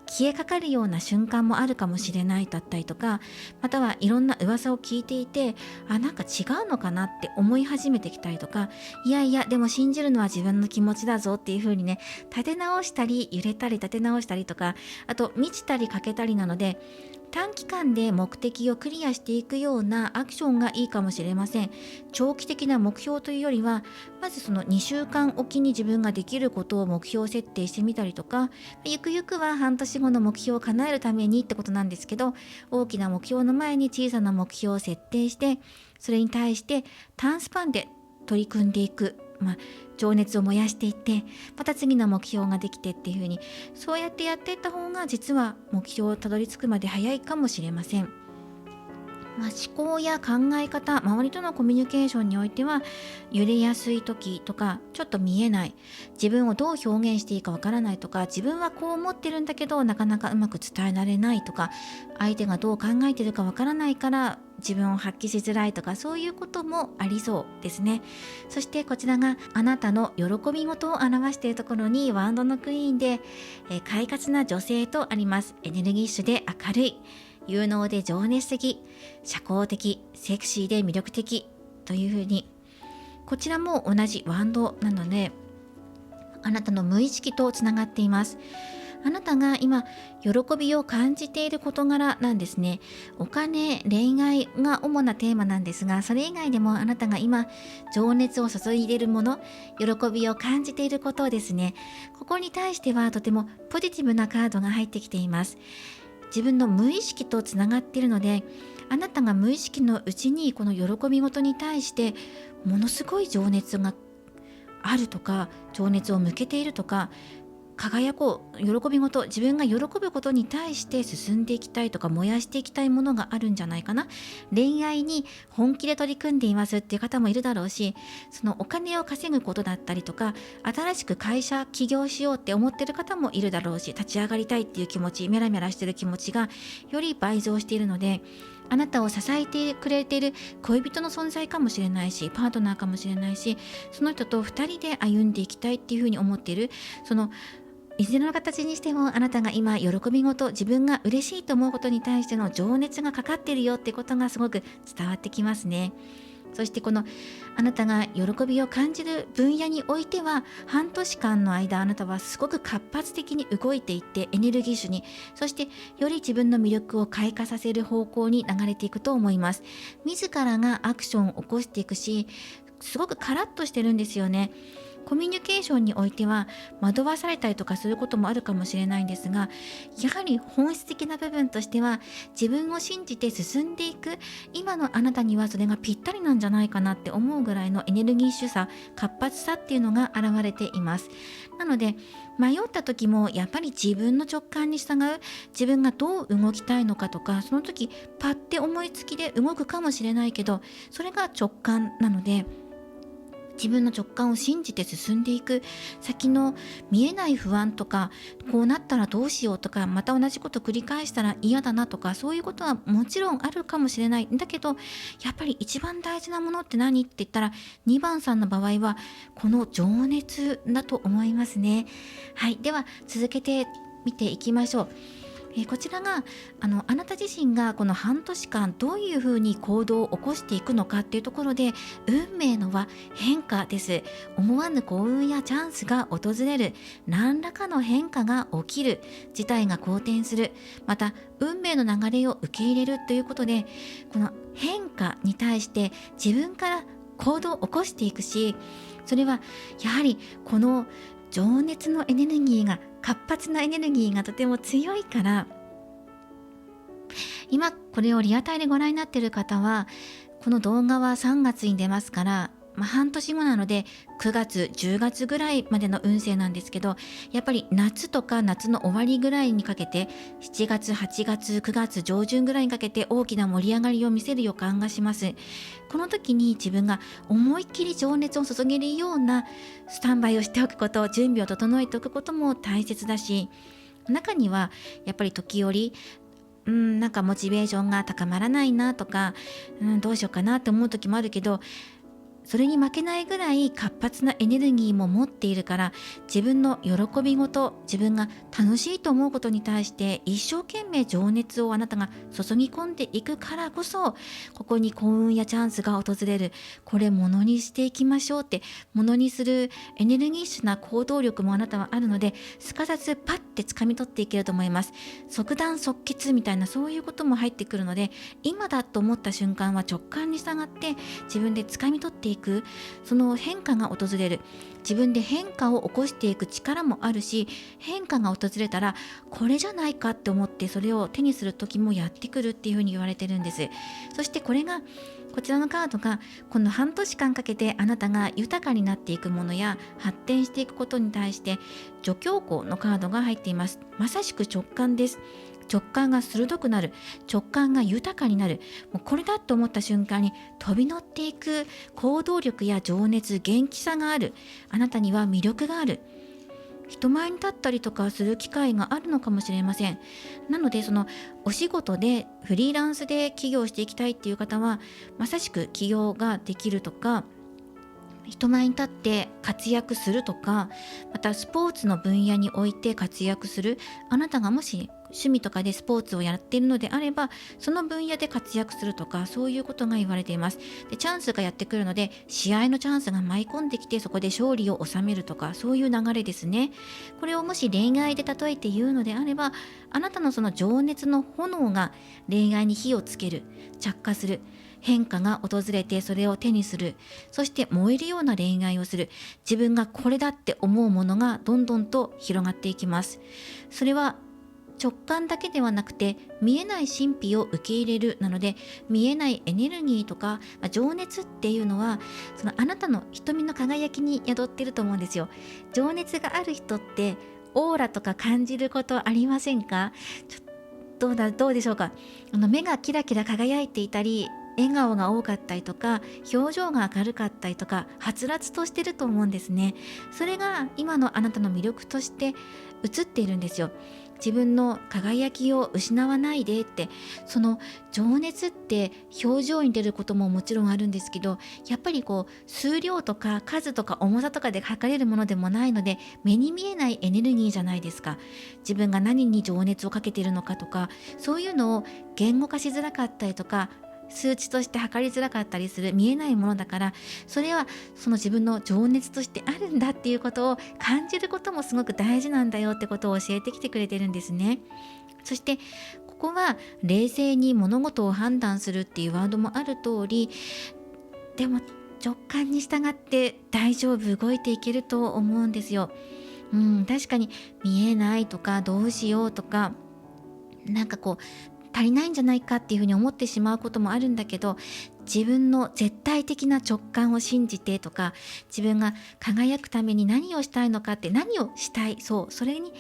消えかかるような瞬間もあるかもしれないだったりとか、またはいろんな噂を聞いていて、なんか違うのかなって思い始めてきたりとか、いやいやでも信じるのは自分の気持ちだぞっていう風にね、立て直したり揺れたり立て直したりとか、あと満ちたり欠けたりなので、短期間で目的をクリアしていくようなアクションがいいかもしれません。長期的な目標というよりは、まずその2週間おきに自分ができることを目標設定してみたりとか、ゆくゆくは半年後の目標を叶えるためにってことなんですけど、大きな目標の前に小さな目標を設定して、それに対して短スパンで取り組んでいく、情熱を燃やしていって、また次の目標ができてっていう風に、そうやってやっていった方が実は目標をたどり着くまで早いかもしれません。思考や考え方、周りとのコミュニケーションにおいては、揺れやすい時とか、ちょっと見えない、自分をどう表現していいかわからないとか、自分はこう思ってるんだけどなかなかうまく伝えられないとか、相手がどう考えてるかわからないから自分を発揮しづらいとか、そういうこともありそうですね。そしてこちらがあなたの喜び事を表しているところに、ワンドのクイーンで、快活な女性とあります。エネルギッシュで明るい、有能で情熱的、社交的、セクシーで魅力的というふうに、こちらも同じワンドなので、あなたの無意識とつながっています。あなたが今喜びを感じている事柄なんですね。お金、恋愛が主なテーマなんですが、それ以外でもあなたが今情熱を注いでいるもの、喜びを感じていることですね。ここに対してはとてもポジティブなカードが入ってきています。自分の無意識とつながっているので、あなたが無意識のうちにこの喜び事に対してものすごい情熱があるとか、情熱を向けているとか、輝こう、喜び事、自分が喜ぶことに対して進んでいきたいとか、燃やしていきたいものがあるんじゃないかな。恋愛に本気で取り組んでいますっていう方もいるだろうし、そのお金を稼ぐことだったりとか、新しく会社起業しようって思ってる方もいるだろうし、立ち上がりたいっていう気持ち、メラメラしてる気持ちがより倍増しているので、あなたを支えてくれている恋人の存在かもしれないし、パートナーかもしれないし、その人と2人で歩んでいきたいっていうふうに思っている、そのいずれの形にしても、あなたが今喜び事、自分が嬉しいと思うことに対しての情熱がかかっているよってことがすごく伝わってきますね。そしてこのあなたが喜びを感じる分野においては、半年間の間あなたはすごく活発的に動いていって、エネルギッシュに、そしてより自分の魅力を開花させる方向に流れていくと思います。自らがアクションを起こしていくし、すごくカラッとしてるんですよね。コミュニケーションにおいては惑わされたりとかすることもあるかもしれないんですが、やはり本質的な部分としては、自分を信じて進んでいく今のあなたにはそれがぴったりなんじゃないかなって思うぐらいのエネルギッシュさ、活発さっていうのが現れています。なので迷った時もやっぱり自分の直感に従う、自分がどう動きたいのかとか、その時パッて思いつきで動くかもしれないけど、それが直感なので、自分の直感を信じて進んでいく、先の見えない不安とか、こうなったらどうしようとか、また同じこと繰り返したら嫌だなとか、そういうことはもちろんあるかもしれないんだけど、やっぱり一番大事なものって何って言ったら、2番さんの場合はこの情熱だと思いますね。はい、では続けて見ていきましょう。こちらがあなた自身がこの半年間どういうふうに行動を起こしていくのかっていうところで、運命のは変化です。思わぬ幸運やチャンスが訪れる、何らかの変化が起きる、事態が好転する、また運命の流れを受け入れるということで、この変化に対して自分から行動を起こしていくし、それはやはりこの情熱のエネルギーが、活発なエネルギーがとても強いから、今これをリアタイでご覧になっている方は、この動画は3月に出ますから、半年後なので9月10月ぐらいまでの運勢なんですけど、やっぱり夏とか夏の終わりぐらいにかけて、7月8月9月上旬ぐらいにかけて大きな盛り上がりを見せる予感がします。この時に自分が思いっきり情熱を注げるようなスタンバイをしておくこと、準備を整えておくことも大切だし、中にはやっぱり時折なんかモチベーションが高まらないなとか、どうしようかなって思う時もあるけど、それに負けないぐらい活発なエネルギーも持っているから、自分の喜び事、自分が楽しいと思うことに対して一生懸命情熱をあなたが注ぎ込んでいくからこそ、ここに幸運やチャンスが訪れる。これものにしていきましょうって、ものにするエネルギッシュな行動力もあなたはあるので、すかさずパッて掴み取っていけると思います。即断即決みたいなそういうことも入ってくるので、今だと思った瞬間は直感に従って自分で掴み取っていく、その変化が訪れる。自分で変化を起こしていく力もあるし、変化が訪れたらこれじゃないかって思ってそれを手にする時もやってくるっていうふうに言われてるんです。そしてこれが、こちらのカードがこの半年間かけてあなたが豊かになっていくものや発展していくことに対して助教皇のカードが入っています。まさしく直感です。直感が鋭くなる、直感が豊かになる、もうこれだと思った瞬間に飛び乗っていく行動力や情熱、元気さがある。あなたには魅力がある。人前に立ったりとかする機会があるのかもしれません。なので、そのお仕事でフリーランスで起業していきたいっていう方は、まさしく起業ができるとか、人前に立って活躍するとか、またスポーツの分野において活躍する。あなたがもし趣味とかでスポーツをやっているのであれば、その分野で活躍するとか、そういうことが言われています。で、チャンスがやってくるので、試合のチャンスが舞い込んできて、そこで勝利を収めるとか、そういう流れですね。これをもし恋愛で例えて言うのであれば、あなたのその情熱の炎が恋愛に火をつける、着火する。変化が訪れてそれを手にする。そして燃えるような恋愛をする。自分がこれだって思うものがどんどんと広がっていきます。それは直感だけではなくて、見えない神秘を受け入れるなので、見えないエネルギーとか情熱っていうのは、そのあなたの瞳の輝きに宿ってると思うんですよ。情熱がある人ってオーラとか感じることありませんか？どうでしょうか。目がキラキラ輝いていたり、笑顔が多かったりとか、表情が明るかったりとか、はつらつとしてると思うんですね。それが今のあなたの魅力として映っているんですよ。自分の輝きを失わないでって。その情熱って表情に出ることももちろんあるんですけど、やっぱり数量とか数とか重さとかで測れるものでもないので、目に見えないエネルギーじゃないですか。自分が何に情熱をかけているのかとか、そういうのを言語化しづらかったりとか、数値として測りづらかったりする見えないものだから、それはその自分の情熱としてあるんだっていうことを感じることもすごく大事なんだよってことを教えてきてくれてるんですね。そしてここは冷静に物事を判断するっていうワードもある通り、でも直感に従って大丈夫、動いていけると思うんですよ。確かに見えないとかどうしようとか、なんか足りないんじゃないかっていうふうに思ってしまうこともあるんだけど、自分の絶対的な直感を信じてとか、自分が輝くために何をしたいのかって、何をしたい、それに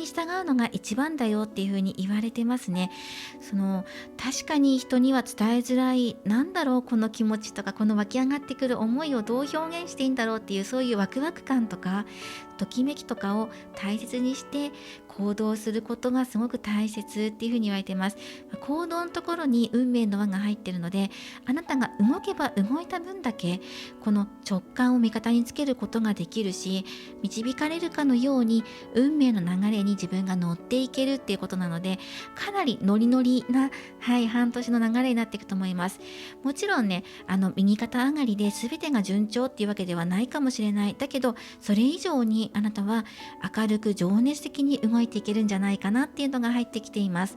従うのが一番だよっていうふうに言われてますね。確かに人には伝えづらい、なんだろうこの気持ちとか、この湧き上がってくる思いをどう表現していいんだろうっていう、そういうワクワク感とかときめきとかを大切にして行動することがすごく大切っていうふうに言われています。行動のところに運命の輪が入っているので、あなたが動けば動いた分だけこの直感を味方につけることができるし、導かれるかのように運命の流れに自分が乗っていけるっていうことなので、かなりノリノリな、半年の流れになっていくと思います。もちろんね、右肩上がりで全てが順調っていうわけではないかもしれない。だけどそれ以上にあなたは明るく情熱的に動いていけるんじゃないかなっていうのが入ってきています。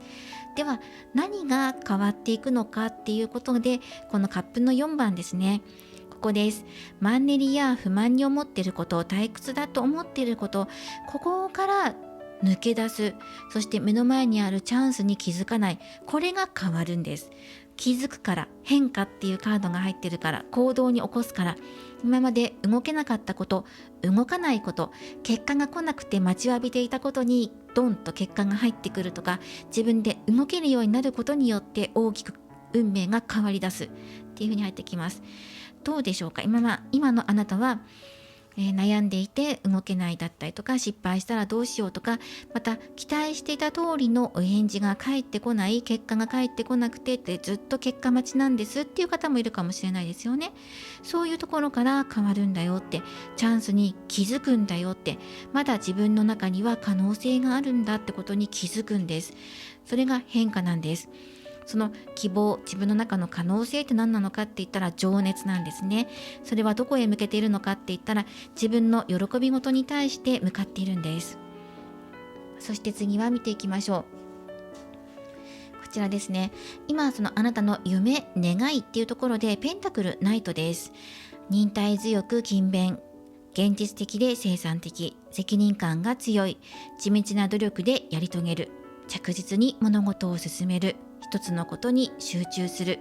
では何が変わっていくのかっていうことで、このカップの4番ですね。ここです。マンネリや不満に思っていること、退屈だと思っていること、ここから抜け出す。そして目の前にあるチャンスに気づかない。これが変わるんです。気づくから、変化っていうカードが入ってるから、行動に起こすから。今まで動けなかったこと、動かないこと、結果が来なくて待ちわびていたことにドンと結果が入ってくるとか、自分で動けるようになることによって大きく運命が変わり出すっていう風に入ってきます。どうでしょうか。今のあなたは悩んでいて動けないだったりとか、失敗したらどうしようとか、また期待していた通りのお返事が返ってこない、結果が返ってこなくてってずっと結果待ちなんですっていう方もいるかもしれないですよね。そういうところから変わるんだよって、チャンスに気づくんだよって、まだ自分の中には可能性があるんだってことに気づくんです。それが変化なんです。その希望、自分の中の可能性って何なのかって言ったら情熱なんですね。それはどこへ向けているのかって言ったら、自分の喜び事に対して向かっているんです。そして次は見ていきましょう。こちらですね。今そのあなたの夢、願いっていうところでペンタクルナイトです。忍耐強く勤勉、現実的で生産的、責任感が強い、地道な努力でやり遂げる、着実に物事を進める、一つのことに集中する、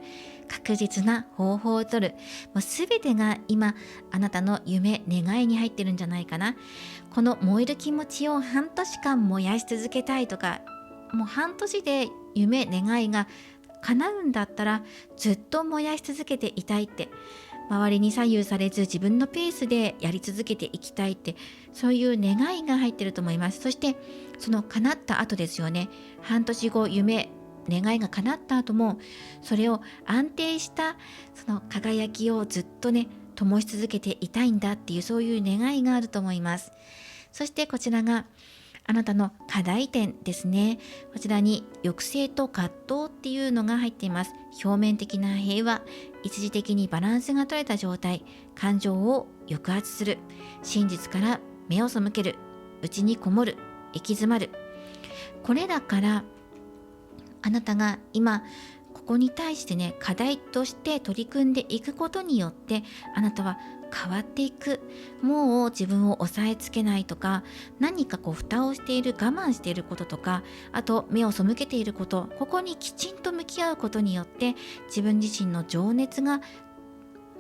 確実な方法を取る、もう全てが今あなたの夢、願いに入ってるんじゃないかな。この燃える気持ちを半年間燃やし続けたいとか、もう半年で夢、願いが叶うんだったらずっと燃やし続けていたいって、周りに左右されず自分のペースでやり続けていきたいって、そういう願いが入ってると思います。そしてその叶った後ですよね。半年後、夢、願いが叶った後も、それを安定したその輝きをずっとね、灯し続けていたいんだっていう、そういう願いがあると思います。そしてこちらがあなたの課題点ですね。こちらに抑制と葛藤っていうのが入っています。表面的な平和、一時的にバランスが取れた状態、感情を抑圧する、真実から目を背ける、内にこもる、行き詰まる。これらからあなたが今ここに対してね、課題として取り組んでいくことによって、あなたは変わっていく。もう自分を押さえつけないとか、何か蓋をしている、我慢していることとか、あと目を背けていること、ここにきちんと向き合うことによって、自分自身の情熱が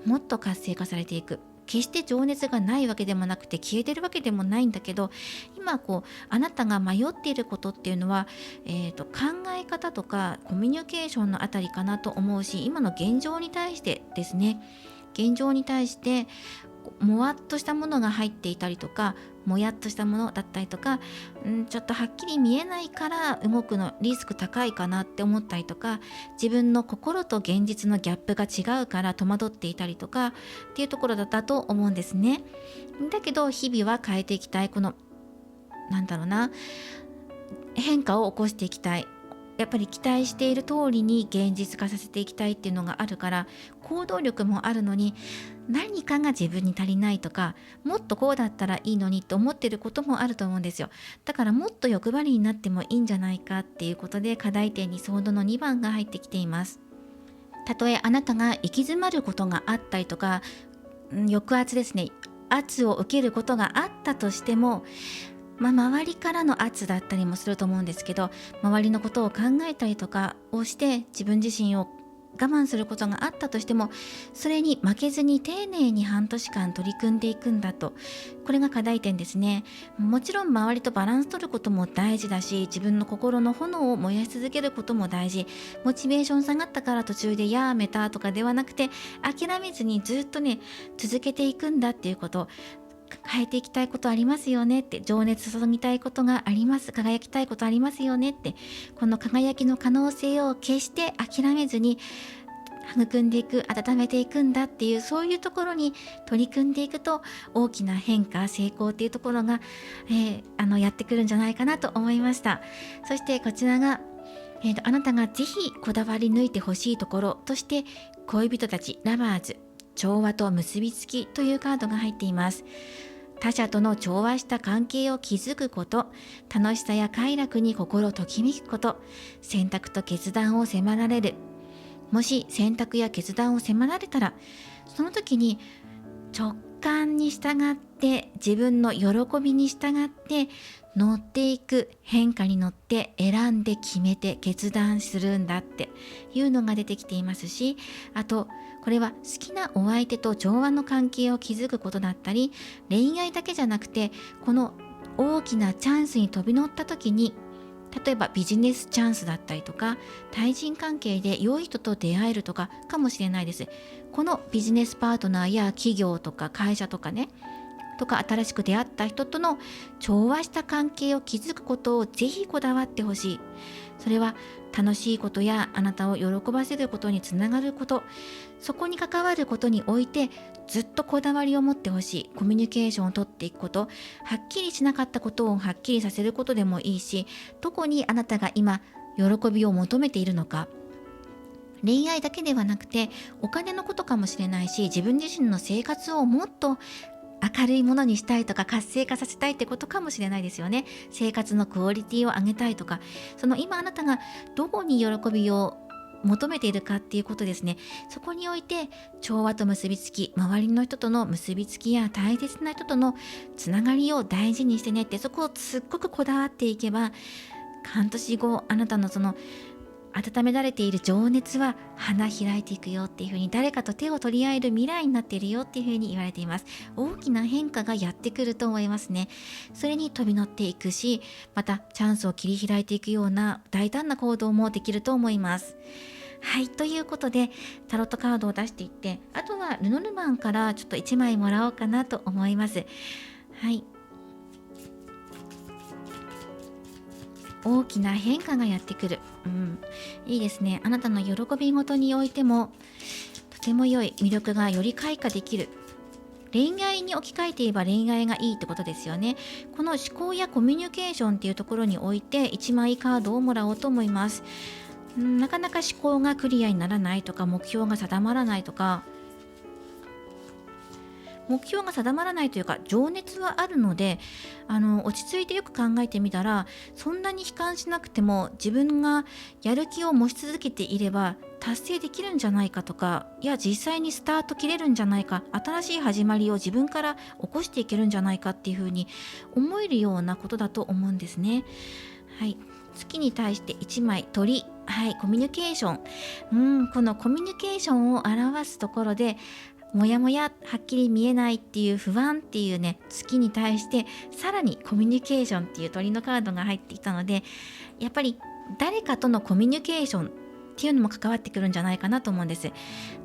もっと活性化されていく。決して情熱がないわけでもなくて消えてるわけでもないんだけど、今あなたが迷っていることっていうのは、考え方とかコミュニケーションのあたりかなと思うし、今の現状に対してですね、現状に対してもわっとしたものが入っていたりとか、もやっとしたものだったりとか、ちょっとはっきり見えないから動くのリスク高いかなって思ったりとか、自分の心と現実のギャップが違うから戸惑っていたりとかっていうところだったと思うんですね。だけど日々は変えていきたい、この変化を起こしていきたい、やっぱり期待している通りに現実化させていきたいっていうのがあるから、行動力もあるのに何かが自分に足りないとか、もっとこうだったらいいのにと思ってることもあると思うんですよ。だからもっと欲張りになってもいいんじゃないかっていうことで、課題点にソードの2番が入ってきています。たとえあなたが行き詰まることがあったりとか、抑圧ですね、圧を受けることがあったとしても、周りからの圧だったりもすると思うんですけど、周りのことを考えたりとかをして自分自身を我慢することがあったとしても、それに負けずに丁寧に半年間取り組んでいくんだと。これが課題点ですね。もちろん周りとバランス取ることも大事だし、自分の心の炎を燃やし続けることも大事。モチベーション下がったから途中でやめたとかではなくて、諦めずにずっとね、続けていくんだっていうこと。変えていきたいことありますよねって、情熱注ぎたいことがあります、輝きたいことありますよねって、この輝きの可能性を決して諦めずに育んでいく、温めていくんだっていう、そういうところに取り組んでいくと、大きな変化、成功っていうところが、やってくるんじゃないかなと思いました。そしてこちらが、あなたがぜひこだわり抜いてほしいところとして、恋人たち、ラバーズ、調和と結びつきというカードが入っています。他者との調和した関係を築くこと、楽しさや快楽に心ときめくこと、選択と決断を迫られる。もし選択や決断を迫られたら、その時に直感に従って、自分の喜びに従って乗っていく、変化に乗って選んで決めて決断するんだっていうのが出てきていますし、あとこれは好きなお相手と調和の関係を築くことだったり、恋愛だけじゃなくて、この大きなチャンスに飛び乗った時に、例えばビジネスチャンスだったりとか、対人関係で良い人と出会えるとかかもしれないです。このビジネスパートナーや企業とか会社とかね、とか新しく出会った人との調和した関係を築くことをぜひこだわってほしい。それは楽しいことやあなたを喜ばせることにつながること、そこに関わることにおいてずっとこだわりを持ってほしい。コミュニケーションをとっていくこと、はっきりしなかったことをはっきりさせることでもいいし、どこにあなたが今喜びを求めているのか、恋愛だけではなくてお金のことかもしれないし、自分自身の生活をもっと明るいものにしたいとか活性化させたいってことかもしれないですよね。生活のクオリティを上げたいとか、その今あなたがどこに喜びを求めているかっていうことですね。そこにおいて調和と結びつき、周りの人との結びつきや大切な人とのつながりを大事にしてねって、そこをすっごくこだわっていけば、半年後あなたのその温められている情熱は花開いていくよっていう風に、誰かと手を取り合える未来になっているよっていう風に言われています。大きな変化がやってくると思いますね。それに飛び乗っていくし、またチャンスを切り開いていくような大胆な行動もできると思います。はい、ということでタロットカードを出していって、あとはルノルマンからちょっと1枚もらおうかなと思います。はい、大きな変化がやってくる、いいですね。あなたの喜びごとにおいてもとても良い魅力がより開花できる。恋愛に置き換えて言えば恋愛がいいってことですよね。この思考やコミュニケーションっていうところにおいて1枚カードをもらおうと思います。なかなか思考がクリアにならないとか、目標が定まらないとか、目標が定まらないというか情熱はあるので、落ち着いてよく考えてみたら、そんなに悲観しなくても自分がやる気を持ち続けていれば達成できるんじゃないかとか、いや実際にスタート切れるんじゃないか、新しい始まりを自分から起こしていけるんじゃないかっていうふうに思えるようなことだと思うんですね。はい、月に対して1枚鳥、はい、コミュニケーション、このコミュニケーションを表すところでもやもやはっきり見えないっていう不安っていうね、月に対してさらにコミュニケーションっていう鳥のカードが入ってきたので、やっぱり誰かとのコミュニケーションっていうのも関わってくるんじゃないかなと思うんです。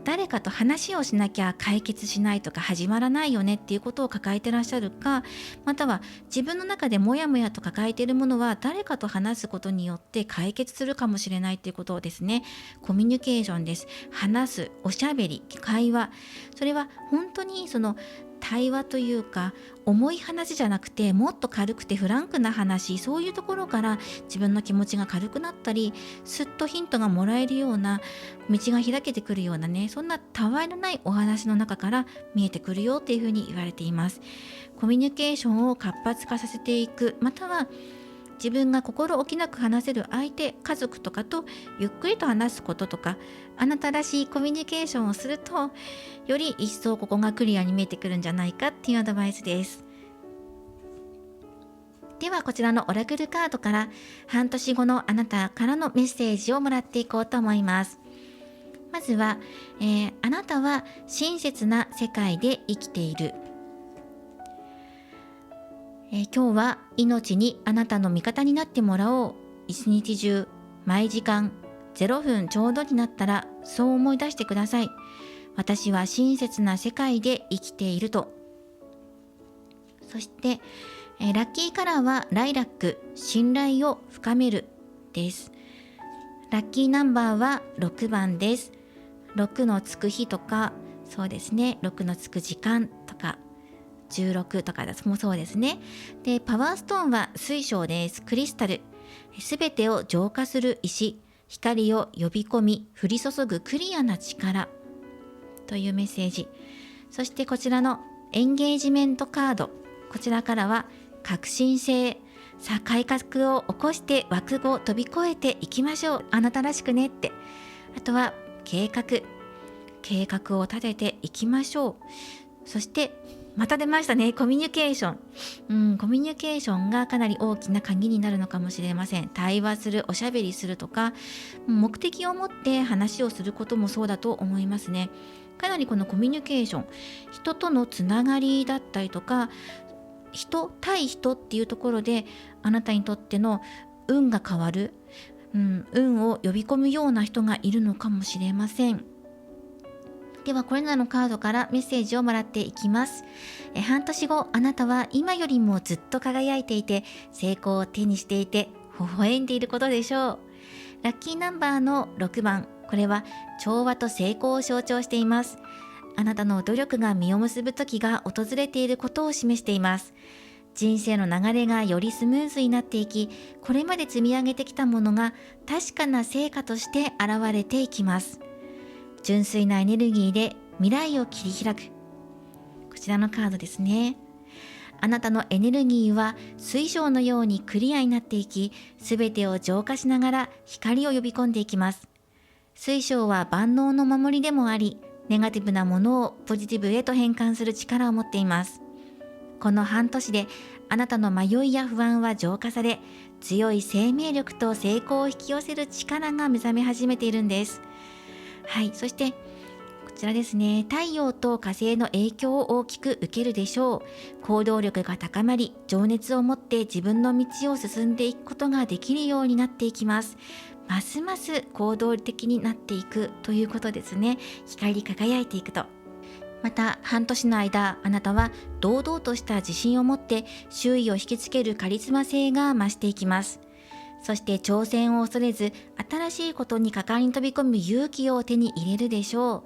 誰かと話をしなきゃ解決しないとか始まらないよねっていうことを抱えてらっしゃるか、または自分の中でモヤモヤと抱えているものは誰かと話すことによって解決するかもしれないっていうことをですね、コミュニケーションです。話す、おしゃべり、会話、それは本当にその対話というか重い話じゃなくて、もっと軽くてフランクな話、そういうところから自分の気持ちが軽くなったり、すっとヒントがもらえるような、道が開けてくるようなね、そんなたわいのないお話の中から見えてくるよっていうふうに言われています。コミュニケーションを活発化させていく、または自分が心置きなく話せる相手、家族とかとゆっくりと話すこととか、あなたらしいコミュニケーションをすると、より一層ここがクリアに見えてくるんじゃないかっていうアドバイスです。ではこちらのオラクルカードから半年後のあなたからのメッセージをもらっていこうと思います。まずは、あなたは親切な世界で生きている。今日は命にあなたの味方になってもらおう。一日中毎時間0分ちょうどになったらそう思い出してください。私は親切な世界で生きていると。そして、ラッキーカラーはライラック、信頼を深めるです。ラッキーナンバーは6番です。6のつく日とか、そうですね、6のつく時間とか16とかもそうですね。で、パワーストーンは水晶です。クリスタル、すべてを浄化する石、光を呼び込み降り注ぐクリアな力というメッセージ。そしてこちらのエンゲージメントカード、こちらからは革新性、さあ改革を起こして枠を飛び越えていきましょう、あなたらしくねって。あとは計画を立てていきましょう。そしてまた出ましたね、コミュニケーション。コミュニケーションがかなり大きな鍵になるのかもしれません。対話する、おしゃべりするとか、目的を持って話をすることもそうだと思いますね。かなりこのコミュニケーション、人とのつながりだったりとか、人対人っていうところであなたにとっての運が変わる、運を呼び込むような人がいるのかもしれません。ではこれらのカードからメッセージをもらっていきます。半年後、あなたは今よりもずっと輝いていて、成功を手にしていて、微笑んでいることでしょう。ラッキーナンバーの6番、これは調和と成功を象徴しています。あなたの努力が実を結ぶ時が訪れていることを示しています。人生の流れがよりスムーズになっていき、これまで積み上げてきたものが確かな成果として現れていきます。純粋なエネルギーで未来を切り開く。こちらのカードですね。あなたのエネルギーは水晶のようにクリアになっていき、すべてを浄化しながら光を呼び込んでいきます。水晶は万能の守りでもあり、ネガティブなものをポジティブへと変換する力を持っています。この半年であなたの迷いや不安は浄化され、強い生命力と成功を引き寄せる力が目覚め始めているんです。はい、そしてこちらですね、太陽と火星の影響を大きく受けるでしょう。行動力が高まり、情熱を持って自分の道を進んでいくことができるようになっていきます。ますます行動的になっていくということですね。光り輝いていくと。また半年の間、あなたは堂々とした自信を持って周囲を引きつけるカリスマ性が増していきます。そして挑戦を恐れず、新しいことに果敢に飛び込む勇気を手に入れるでしょ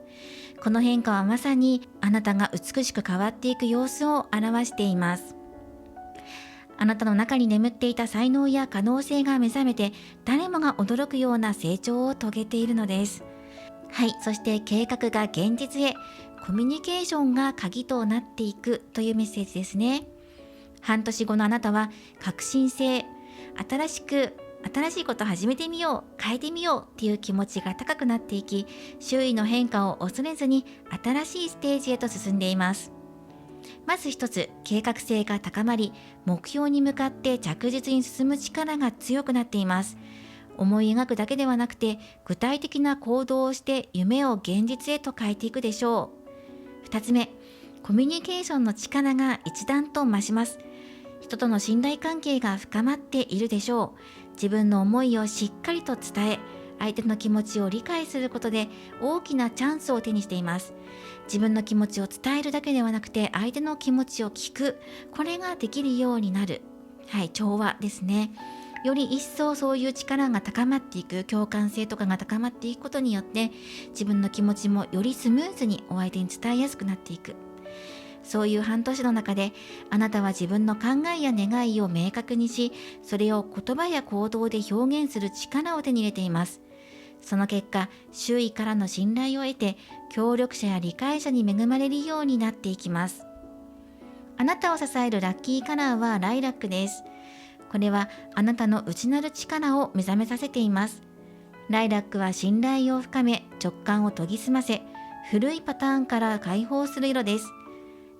う。この変化はまさにあなたが美しく変わっていく様子を表しています。あなたの中に眠っていた才能や可能性が目覚めて、誰もが驚くような成長を遂げているのです。はい、そして計画が現実へ、コミュニケーションが鍵となっていくというメッセージですね。半年後のあなたは革新性、新しいことを始めてみよう、変えてみようっていう気持ちが高くなっていき、周囲の変化を恐れずに新しいステージへと進んでいます。まず一つ、計画性が高まり、目標に向かって着実に進む力が強くなっています。思い描くだけではなくて、具体的な行動をして夢を現実へと変えていくでしょう。二つ目、コミュニケーションの力が一段と増します。人との信頼関係が深まっているでしょう。自分の思いをしっかりと伝え、相手の気持ちを理解することで大きなチャンスを手にしています。自分の気持ちを伝えるだけではなくて、相手の気持ちを聞く、これができるようになる。はい、調和ですね。より一層そういう力が高まっていく、共感性とかが高まっていくことによって、自分の気持ちもよりスムーズにお相手に伝えやすくなっていく。そういう半年の中で、あなたは自分の考えや願いを明確にし、それを言葉や行動で表現する力を手に入れています。その結果、周囲からの信頼を得て、協力者や理解者に恵まれるようになっていきます。あなたを支えるラッキーカラーはライラックです。これはあなたの内なる力を目覚めさせています。ライラックは信頼を深め、直感を研ぎ澄ませ、古いパターンから解放する色です。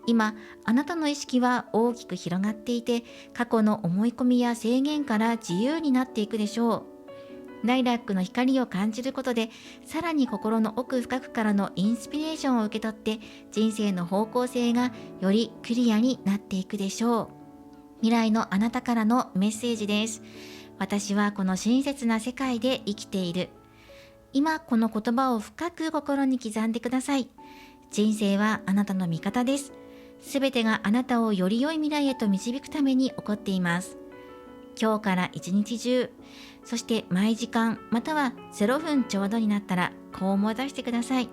今、あなたの意識は大きく広がっていて、過去の思い込みや制限から自由になっていくでしょう。ライラックの光を感じることで、さらに心の奥深くからのインスピレーションを受け取って、人生の方向性がよりクリアになっていくでしょう。未来のあなたからのメッセージです。私はこの親切な世界で生きている。今この言葉を深く心に刻んでください。人生はあなたの味方です。すべてがあなたをより良い未来へと導くために起こっています。今日から一日中、そして毎時間または0分ちょうどになったらこう思い出してください。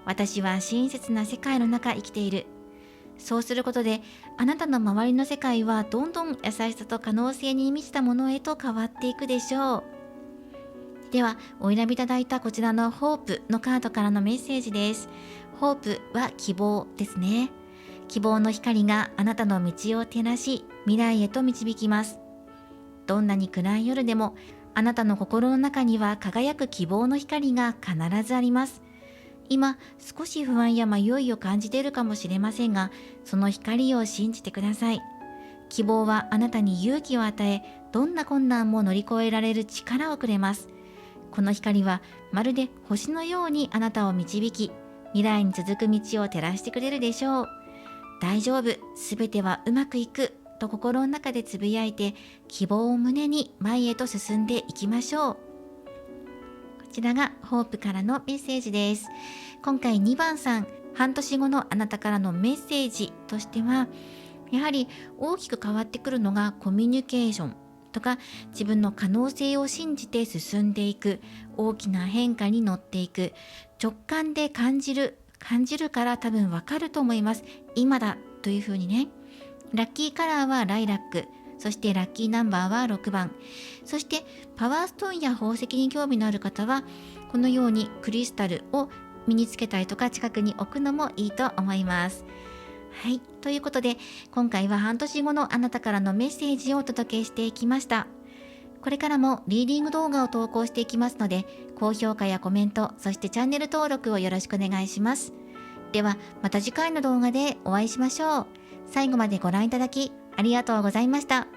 私は親切な世界の中生きている。そうすることで、あなたの周りの世界はどんどん優しさと可能性に満ちたものへと変わっていくでしょう。では、お選びいただいたこちらのホープのカードからのメッセージです。ホープは希望ですね。希望の光があなたの道を照らし、未来へと導きます。どんなに暗い夜でも、あなたの心の中には輝く希望の光が必ずあります。今、少し不安や迷いを感じているかもしれませんが、その光を信じてください。希望はあなたに勇気を与え、どんな困難も乗り越えられる力をくれます。この光はまるで星のようにあなたを導き、未来に続く道を照らしてくれるでしょう。大丈夫、すべてはうまくいくと心の中でつぶやいて、希望を胸に前へと進んでいきましょう。こちらがホープからのメッセージです。今回2番さん、半年後のあなたからのメッセージとしては、やはり大きく変わってくるのがコミュニケーションとか、自分の可能性を信じて進んでいく、大きな変化に乗っていく、直感で感じるから多分わかると思います。今だというふうにね。ラッキーカラーはライラック、そしてラッキーナンバーは6番、そしてパワーストーンや宝石に興味のある方はこのようにクリスタルを身につけたりとか近くに置くのもいいと思います。はい、ということで今回は半年後のあなたからのメッセージをお届けしていきました。これからもリーディング動画を投稿していきますので、高評価やコメント、そしてチャンネル登録をよろしくお願いします。ではまた次回の動画でお会いしましょう。最後までご覧いただきありがとうございました。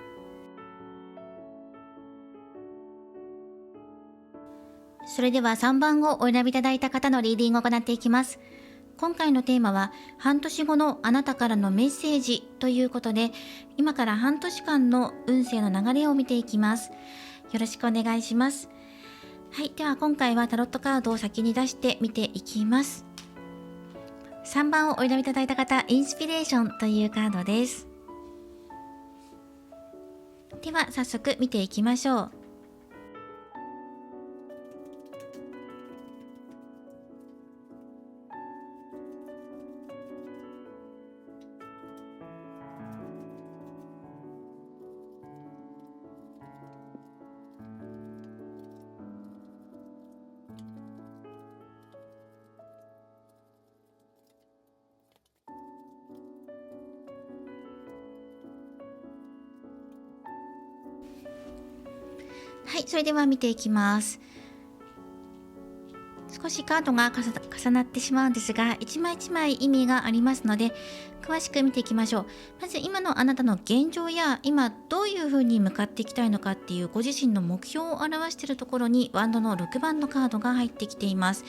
それでは3番をお選びいただいた方のリーディングを行っていきます。今回のテーマは半年後のあなたからのメッセージということで、今から半年間の運勢の流れを見ていきます。よろしくお願いします。はい、では今回はタロットカードを先に出して見ていきます。3番をお選びいただいた方、インスピレーションというカードです。では早速見ていきましょう。はい、それでは見ていきます。少しカードが重なってしまうんですが、一枚一枚意味がありますので、詳しく見ていきましょう。まず今のあなたの現状や、今どういう風に向かっていきたいのかっていうご自身の目標を表しているところに、ワンドの6番のカードが入ってきています。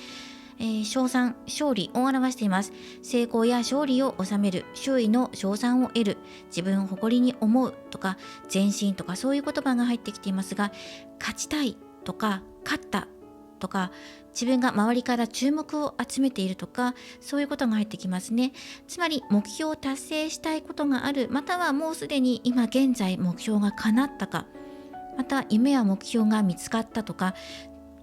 称賛、勝利を表しています。成功や勝利を収める、周囲の称賛を得る、自分を誇りに思うとか、前進とかそういう言葉が入ってきていますが、勝ちたいとか、勝ったとか、自分が周りから注目を集めているとか、そういうことが入ってきますね。つまり目標を達成したいことがある、またはもうすでに今現在目標が叶ったか、また夢や目標が見つかったとか、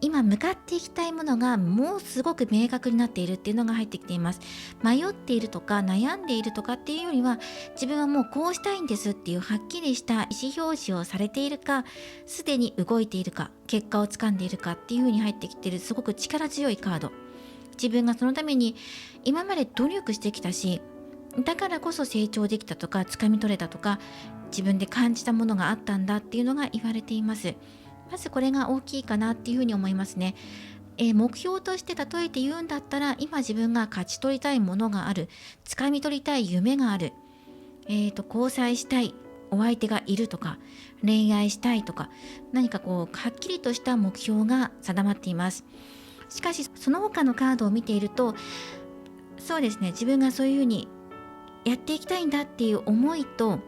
今向かっていきたいものがもうすごく明確になっているっていうのが入ってきています。迷っているとか悩んでいるとかっていうよりは、自分はもうこうしたいんですっていうはっきりした意思表示をされているか、すでに動いているか、結果をつかんでいるかっていう風に入ってきている、すごく力強いカード。自分がそのために今まで努力してきたし、だからこそ成長できたとか、掴み取れたとか、自分で感じたものがあったんだっていうのが言われています。まずこれが大きいかなっていうふうに思いますね。目標として例えて言うんだったら、今自分が勝ち取りたいものがある、掴み取りたい夢がある、交際したいお相手がいるとか、恋愛したいとか、何かこうはっきりとした目標が定まっています。しかしその他のカードを見ていると、そうですね、自分がそういうふうにやっていきたいんだっていう思いと、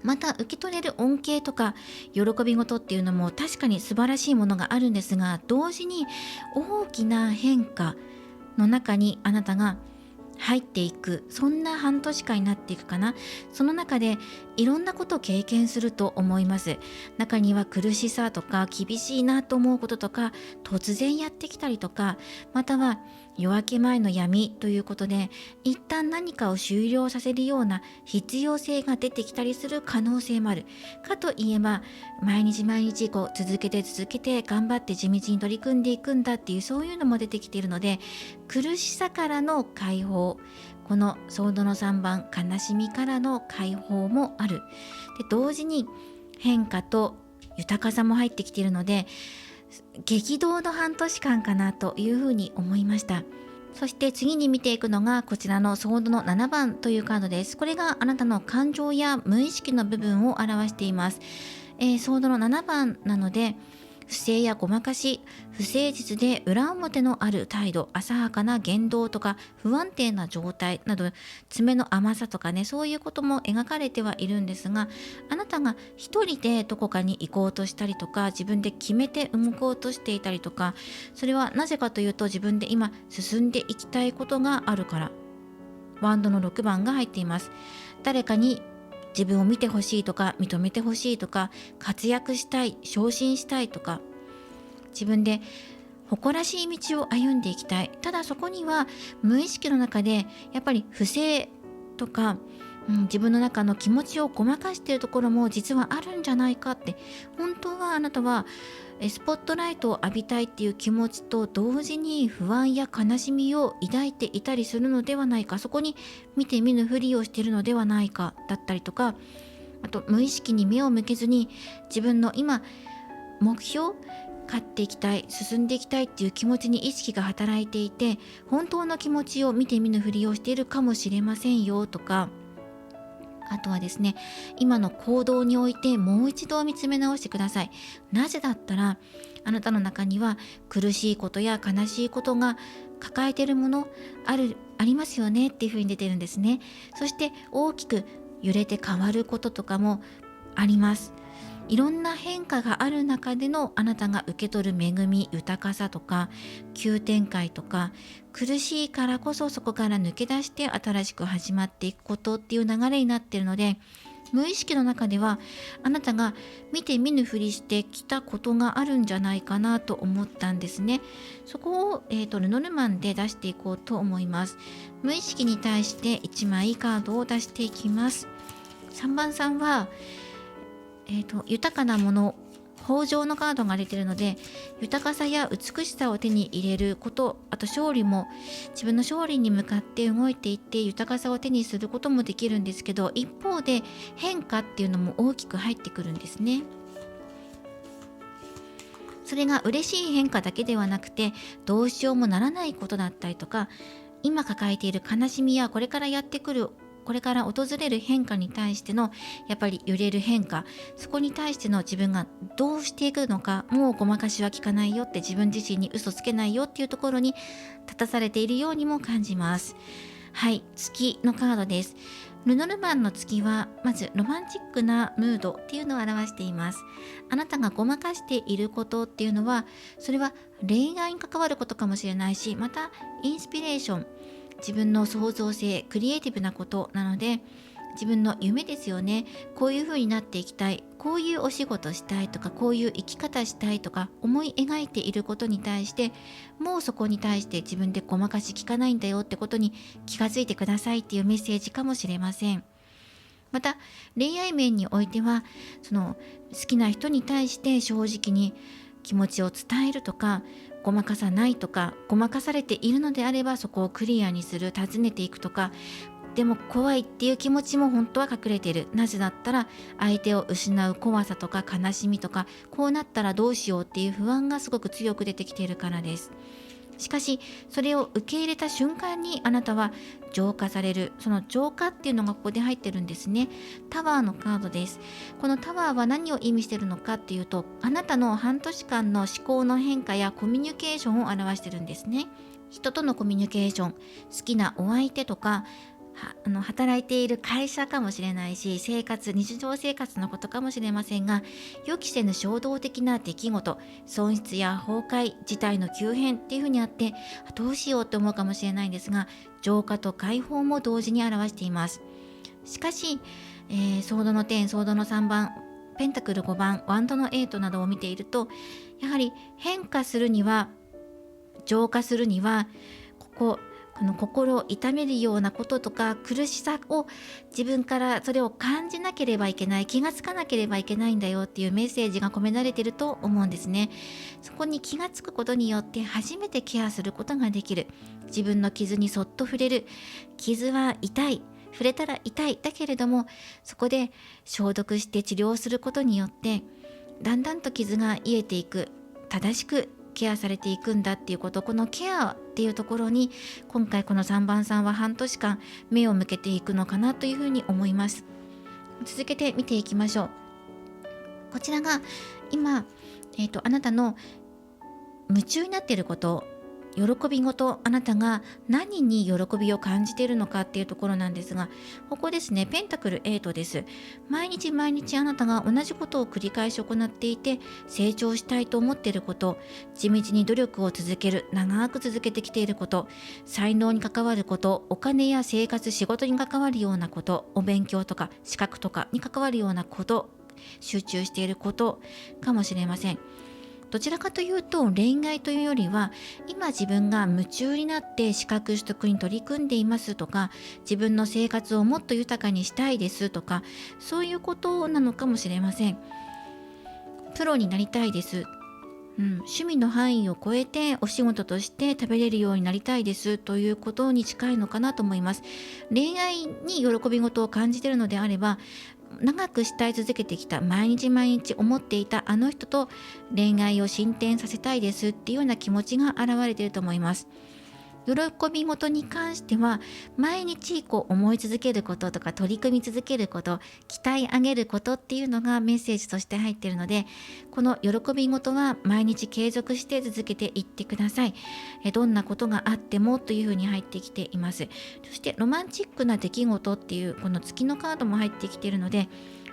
また受け取れる恩恵とか喜び事っていうのも確かに素晴らしいものがあるんですが、同時に大きな変化の中にあなたが入っていく、そんな半年間になっていくかな。その中でいろんなことを経験すると思います。中には苦しさとか厳しいなと思うこととか、突然やってきたりとか、または夜明け前の闇ということで、一旦何かを終了させるような必要性が出てきたりする可能性もある。かといえば、毎日毎日こう続けて頑張って地道に取り組んでいくんだっていう、そういうのも出てきているので、苦しさからの解放、このソードの3番、悲しみからの解放もある。で、同時に変化と豊かさも入ってきているので、激動の半年間かなというふうに思いました。そして次に見ていくのがこちらのソードの7番というカードです。これがあなたの感情や無意識の部分を表しています。ソードの7番なので、不正やごまかし、不誠実で裏表のある態度、浅はかな言動とか不安定な状態など、爪の甘さとかね、そういうことも描かれてはいるんですが、あなたが一人でどこかに行こうとしたりとか、自分で決めて動こうとしていたりとか、それはなぜかというと、自分で今進んでいきたいことがあるから。ワンドの6番が入っています。誰かに自分を見てほしいとか、認めてほしいとか、活躍したい、昇進したいとか、自分で誇らしい道を歩んでいきたい。ただそこには無意識の中でやっぱり不正とか、自分の中の気持ちをごまかしているところも実はあるんじゃないかって。本当はあなたはスポットライトを浴びたいっていう気持ちと同時に不安や悲しみを抱いていたりするのではないか、そこに見て見ぬふりをしているのではないかだったりとか、あと無意識に目を向けずに自分の今目標、勝っていきたい、進んでいきたいっていう気持ちに意識が働いていて、本当の気持ちを見て見ぬふりをしているかもしれませんよとか、あとはですね、今の行動においてもう一度見つめ直してください。なぜだったらあなたの中には苦しいことや悲しいことが抱えているものありますよねっていうふうに出てるんですね。そして大きく揺れて変わることとかもあります。いろんな変化がある中でのあなたが受け取る恵み、豊かさとか急展開とか、苦しいからこそそこから抜け出して新しく始まっていくことっていう流れになっているので、無意識の中ではあなたが見て見ぬふりしてきたことがあるんじゃないかなと思ったんですね。そこを、ルノルマンで出していこうと思います。無意識に対して1枚カードを出していきます。3番さんは豊かなもの、豊穣のカードが出ているので、豊かさや美しさを手に入れること、あと勝利も、自分の勝利に向かって動いていって豊かさを手にすることもできるんですけど、一方で変化っていうのも大きく入ってくるんですね。それが嬉しい変化だけではなくて、どうしようもならないことだったりとか、今抱えている悲しみやこれから訪れる変化に対してのやっぱり揺れる変化、そこに対しての自分がどうしていくのか、もうごまかしは効かないよって、自分自身に嘘つけないよっていうところに立たされているようにも感じます。はい、月のカードです。ルノルマンの月はまずロマンチックなムードっていうのを表しています。あなたがごまかしていることっていうのは、それは恋愛に関わることかもしれないし、またインスピレーション、自分の創造性、クリエイティブなことなので、自分の夢ですよね。こういう風になっていきたい、こういうお仕事したいとか、こういう生き方したいとか思い描いていることに対して、もうそこに対して自分でごまかし聞かないんだよってことに気がついてくださいっていうメッセージかもしれません。また恋愛面においては、その好きな人に対して正直に気持ちを伝えるとか、ごまかさないとか、ごまかされているのであればそこをクリアにする、尋ねていくとか、でも怖いっていう気持ちも本当は隠れている。なぜだったら相手を失う怖さとか悲しみとか、こうなったらどうしようっていう不安がすごく強く出てきているからです。しかしそれを受け入れた瞬間にあなたは浄化される。その浄化っていうのがここで入ってるんですね。タワーのカードです。このタワーは何を意味しているのかっていうと、あなたの半年間の思考の変化やコミュニケーションを表してるんですね。人とのコミュニケーション、好きなお相手とか、働いている会社かもしれないし、日常生活のことかもしれませんが、予期せぬ衝動的な出来事、損失や崩壊、事態の急変っていうふうにあって、どうしようって思うかもしれないんですが、浄化と解放も同時に表しています。しかし、ソードの10、ソードの3番、ペンタクル5番、ワンドの8などを見ていると、やはり変化するには、浄化するには、この心を痛めるようなこととか苦しさを自分からそれを感じなければいけない、気がつかなければいけないんだよっていうメッセージが込められていると思うんですね。そこに気がつくことによって初めてケアすることができる。自分の傷にそっと触れる。傷は痛い、触れたら痛い、だけれどもそこで消毒して治療することによってだんだんと傷が癒えていく、正しくケアされていくんだっていうこと、このケアっていうところに今回この3番さんは半年間目を向けていくのかなというふうに思います。続けて見ていきましょう。こちらが今、あなたの夢中になっていること、喜び事、あなたが何に喜びを感じているのかっていうところなんですが、ここですね、ペンタクル8です。毎日毎日あなたが同じことを繰り返し行っていて、成長したいと思っていること、地道に努力を続ける、長く続けてきていること、才能に関わること、お金や生活、仕事に関わるようなこと、お勉強とか資格とかに関わるようなこと、集中していることかもしれません。どちらかというと恋愛というよりは、今自分が夢中になって資格取得に取り組んでいますとか、自分の生活をもっと豊かにしたいですとか、そういうことなのかもしれません。プロになりたいです、趣味の範囲を超えてお仕事として食べれるようになりたいですということに近いのかなと思います。恋愛に喜び事を感じているのであれば、長く慕い続けてきた、毎日毎日思っていたあの人と恋愛を進展させたいですっていうような気持ちが現れていると思います。喜び事に関しては、毎日思い続けることとか取り組み続けること、鍛え上げることっていうのがメッセージとして入っているので、この喜び事は毎日継続して続けていってください。どんなことがあってもというふうに入ってきています。そしてロマンチックな出来事っていうこの月のカードも入ってきているので、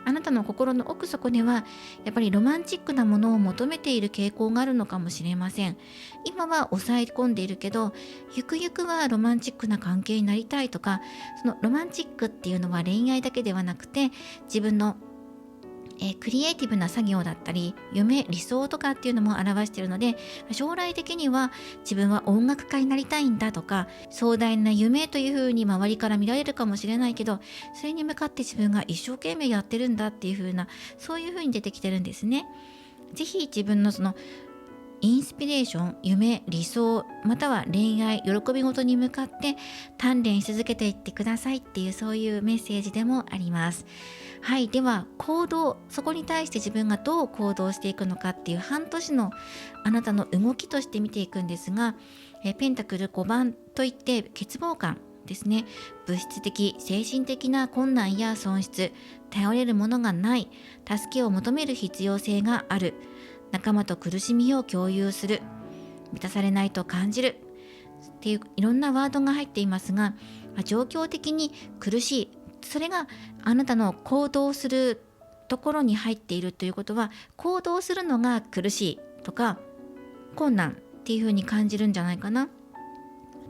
あなたの心の奥底ではやっぱりロマンチックなものを求めている傾向があるのかもしれません。今は抑え込んでいるけど、ゆくゆくはロマンチックな関係になりたいとか、そのロマンチックっていうのは恋愛だけではなくて、自分のクリエイティブな作業だったり夢、理想とかっていうのも表しているので、将来的には自分は音楽家になりたいんだとか、壮大な夢というふうに周りから見られるかもしれないけど、それに向かって自分が一生懸命やってるんだっていうふうな、そういうふうに出てきてるんですね。ぜひ自分のそのインスピレーション、夢、理想、または恋愛、喜び事に向かって鍛錬し続けていってくださいっていう、そういうメッセージでもあります。はい、では行動、そこに対して自分がどう行動していくのかっていう半年のあなたの動きとして見ていくんですが、ペンタクル5番といって欠乏感ですね。物質的、精神的な困難や損失、頼れるものがない、助けを求める必要性がある、仲間と苦しみを共有する、満たされないと感じるっていういろんなワードが入っていますが、状況的に苦しい、それがあなたの行動するところに入っているということは、行動するのが苦しいとか困難っていうふうに感じるんじゃないかな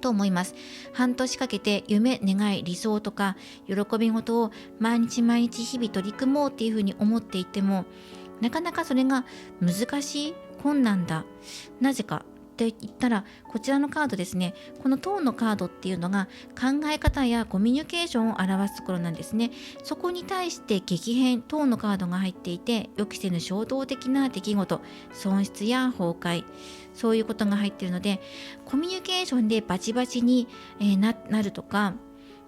と思います。半年かけて夢、願い、理想とか喜び事を毎日毎日日々取り組もうっていうふうに思っていても、なかなかそれが難しい、困難だ、なぜかって言ったら、こちらのカードですね、この塔のカードっていうのが考え方やコミュニケーションを表すところなんですね。そこに対して激変、塔のカードが入っていて、予期せぬ衝動的な出来事、損失や崩壊、そういうことが入っているので、コミュニケーションでバチバチに、なるとか、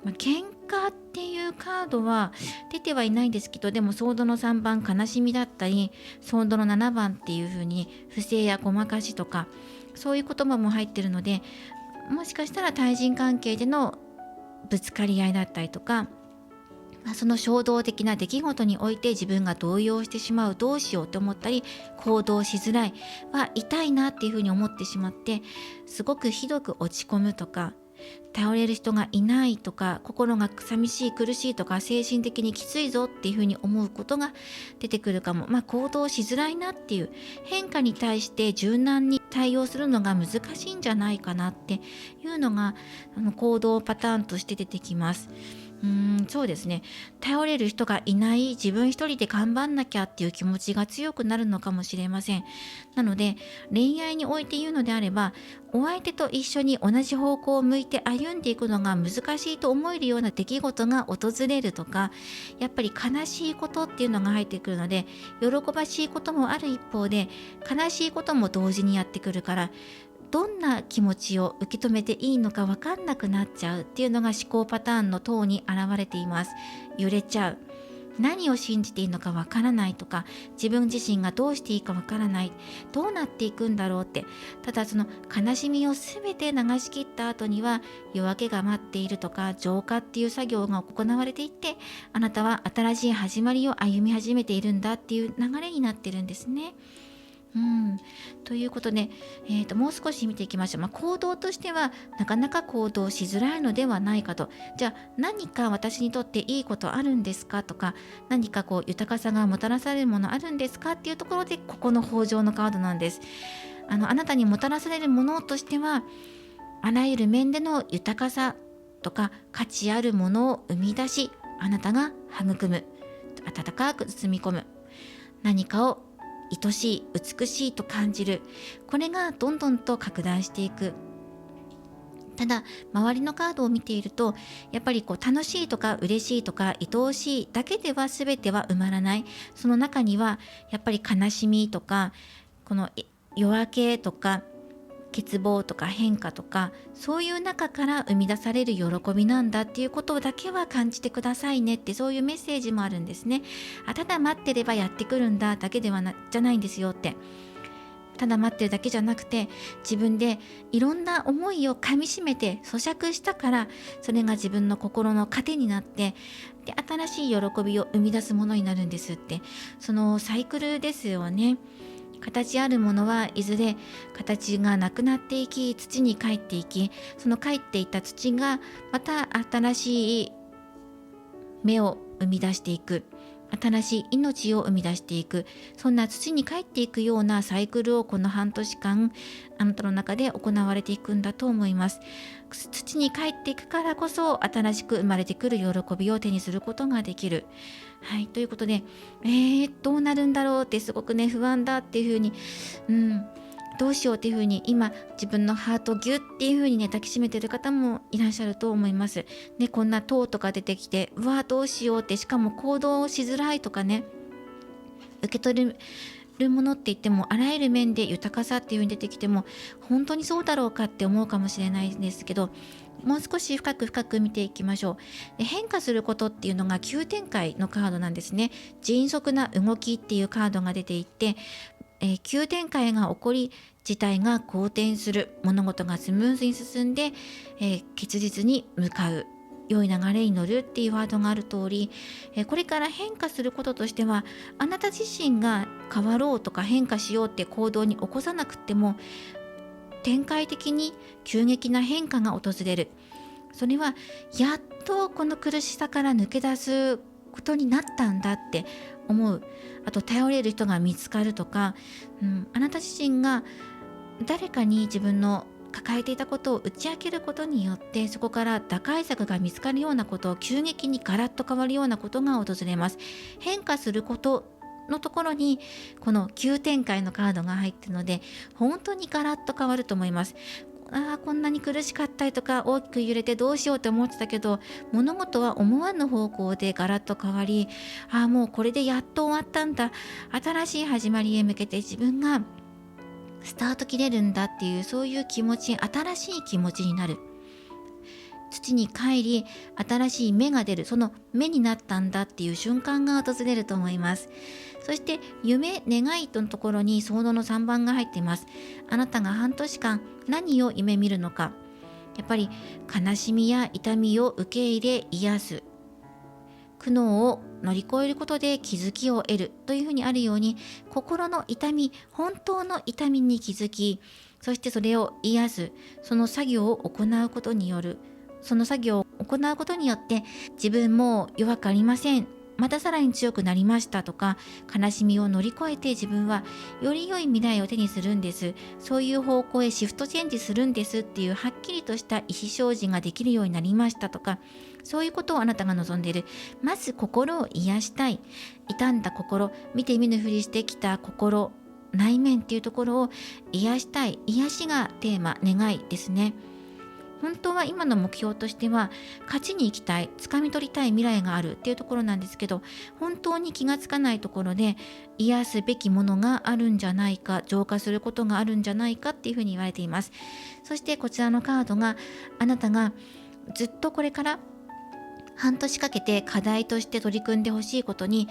喧嘩っていうカードは出てはいないんですけど、でもソードの3番悲しみだったり、ソードの7番っていう風に不正やごまかしとか、そういう言葉も入ってるので、もしかしたら対人関係でのぶつかり合いだったりとか、その衝動的な出来事において自分が動揺してしまう、どうしようと思ったり行動しづらい、痛いなっていう風に思ってしまって、すごくひどく落ち込むとか、頼れる人がいないとか、心が寂しい、苦しいとか、精神的にきついぞっていうふうに思うことが出てくるかも。行動しづらいなっていう、変化に対して柔軟に対応するのが難しいんじゃないかなっていうのが行動パターンとして出てきます。そうですね、頼れる人がいない、自分一人で頑張んなきゃっていう気持ちが強くなるのかもしれません。なので恋愛において言うのであれば、お相手と一緒に同じ方向を向いて歩んでいくのが難しいと思えるような出来事が訪れるとか、やっぱり悲しいことっていうのが入ってくるので、喜ばしいこともある一方で悲しいことも同時にやってくるから、どんな気持ちを受け止めていいのか分かんなくなっちゃうっていうのが思考パターンの塔に現れています。揺れちゃう、何を信じていいのか分からないとか、自分自身がどうしていいか分からない、どうなっていくんだろうって。ただその悲しみを全て流し切った後には夜明けが待っているとか、浄化っていう作業が行われていって、あなたは新しい始まりを歩み始めているんだっていう流れになってるんですね。うん、ということで、もう少し見ていきましょう。行動としてはなかなか行動しづらいのではないかと。じゃあ何か私にとっていいことあるんですかとか、何か豊かさがもたらされるものあるんですかっていうところで、ここの豊穣のカードなんです。あなたにもたらされるものとしては、あらゆる面での豊かさとか価値あるものを生み出し、あなたが育む、温かく包み込む、何かを愛しい美しいと感じる、これがどんどんと拡大していく。ただ周りのカードを見ていると、やっぱり楽しいとか嬉しいとか愛おしいだけでは全ては埋まらない。その中にはやっぱり悲しみとか、この夜明けとか欠乏とか変化とか、そういう中から生み出される喜びなんだっていうことだけは感じてくださいねって、そういうメッセージもあるんですね。ただ待ってればやってくるんだだけではじゃないんですよって。ただ待ってるだけじゃなくて、自分でいろんな思いをかみしめて咀嚼したから、それが自分の心の糧になって、で新しい喜びを生み出すものになるんですって。そのサイクルですよね。形あるものはいずれ形がなくなっていき、土に帰っていき、その帰っていった土がまた新しい芽を生み出していく、新しい命を生み出していく、そんな土に帰っていくようなサイクルをこの半年間あなたの中で行われていくんだと思います。土に帰っていくからこそ、新しく生まれてくる喜びを手にすることができる。はい、ということで、どうなるんだろうってすごくね不安だっていうふうに、どうしようっていうふうに今自分のハートをギュッっていうふうにね抱きしめてる方もいらっしゃると思います。ね、こんな塔とか出てきて、うわどうしようって、しかも行動しづらいとかね、受け取るものって言ってもあらゆる面で豊かさっていう風に出てきても、本当にそうだろうかって思うかもしれないんですけど、もう少し深く見ていきましょう。で、変化することっていうのが急展開のカードなんですね。迅速な動きっていうカードが出ていて、急展開が起こり、事態が好転する、物事がスムーズに進んで、結実に向かう、良い流れに乗るっていうワードがある通り、これから変化することとしては、あなた自身が変わろうとか変化しようって行動に起こさなくても、展開的に急激な変化が訪れる。それはやっとこの苦しさから抜け出すことになったんだって思う。あと頼れる人が見つかるとか、あなた自身が誰かに自分の抱えていたことを打ち明けることによって、そこから打開策が見つかるようなことを、急激にガラッと変わるようなことが訪れます。変化することのところにこの急展開のカードが入っているので、本当にガラッと変わると思います。こんなに苦しかったりとか、大きく揺れてどうしようって思ってたけど、物事は思わぬ方向でガラッと変わり、もうこれでやっと終わったんだ、新しい始まりへ向けて自分がスタート切れるんだっていう、そういう気持ち、新しい気持ちになる。土に帰り、新しい芽が出る、その芽になったんだっていう瞬間が訪れると思います。そして夢、願いとのところにソードの3番が入っています。あなたが半年間何を夢見るのか、やっぱり悲しみや痛みを受け入れ癒す、苦悩を乗り越えることで気づきを得るというふうにあるように、心の痛み、本当の痛みに気づき、そしてそれを癒す、その作業を行うことによる、その作業を行うことによって、自分も弱くありません、またさらに強くなりましたとか、悲しみを乗り越えて自分はより良い未来を手にするんです、そういう方向へシフトチェンジするんですっていう、はっきりとした意思表示ができるようになりましたとか、そういうことをあなたが望んでいる。まず心を癒したい、傷んだ心、見て見ぬふりしてきた心、内面っていうところを癒したい、癒しがテーマ、願いですね。本当は今の目標としては、勝ちに行きたい、掴み取りたい未来があるっていうところなんですけど、本当に気がつかないところで癒すべきものがあるんじゃないか、浄化することがあるんじゃないかっていうふうに言われています。そしてこちらのカードが、あなたがずっとこれから半年かけて課題として取り組んでほしいことに、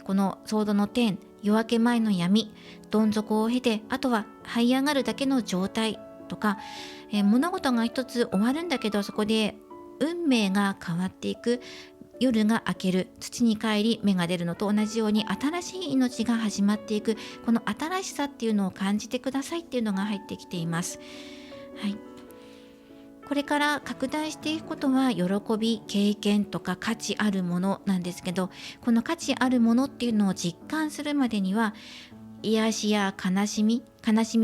このソードの10、夜明け前の闇、どん底を経て、あとは這い上がるだけの状態とか、物事が一つ終わるんだけど、そこで運命が変わっていく、夜が明ける、土に帰り芽が出るのと同じように、新しい命が始まっていく、この新しさっていうのを感じてくださいっていうのが入ってきています。はい、これから拡大していくことは喜び、経験とか価値あるものなんですけど、この価値あるものっていうのを実感するまでには、癒しや悲しみ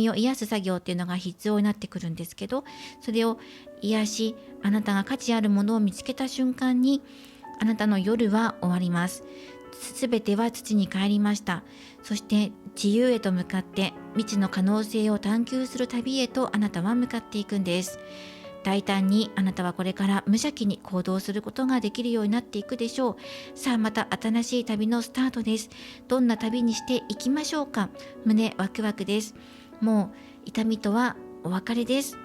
を癒す作業っていうのが必要になってくるんですけど、それを癒し、あなたが価値あるものを見つけた瞬間に、あなたの夜は終わります。すべては土に帰りました。そして自由へと向かって未知の可能性を探求する旅へとあなたは向かっていくんです。大胆にあなたはこれから無邪気に行動することができるようになっていくでしょう。さあ、また新しい旅のスタートです。どんな旅にしていきましょうか。胸ワクワクです。もう痛みとはお別れです。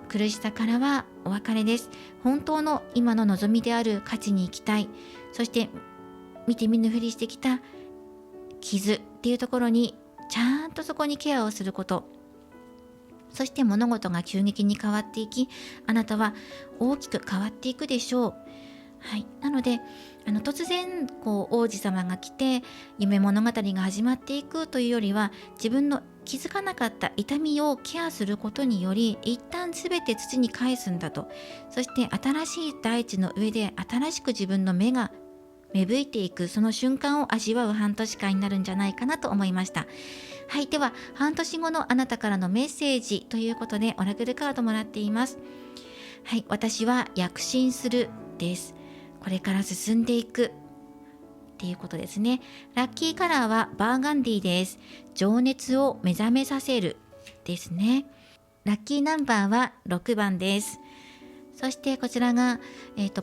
苦しさからはお別れです。本当の今の望みである価値に行きたい。そして見て見ぬふりしてきた傷っていうところにちゃんとそこにケアをすること。そして物事が急激に変わっていき、あなたは大きく変わっていくでしょう。はい、なので突然王子様が来て夢物語が始まっていくというよりは、自分の気づかなかった痛みをケアすることにより、一旦全て土に返すんだと。そして新しい大地の上で新しく自分の芽が芽吹いていく、その瞬間を味わう半年間になるんじゃないかなと思いました。はい、では半年後のあなたからのメッセージということでオラクルカードもらっています。はい、私は躍進するです。これから進んでいくっていうことですね。ラッキーカラーはバーガンディです。情熱を目覚めさせるですね。ラッキーナンバーは6番です。そしてこちらが、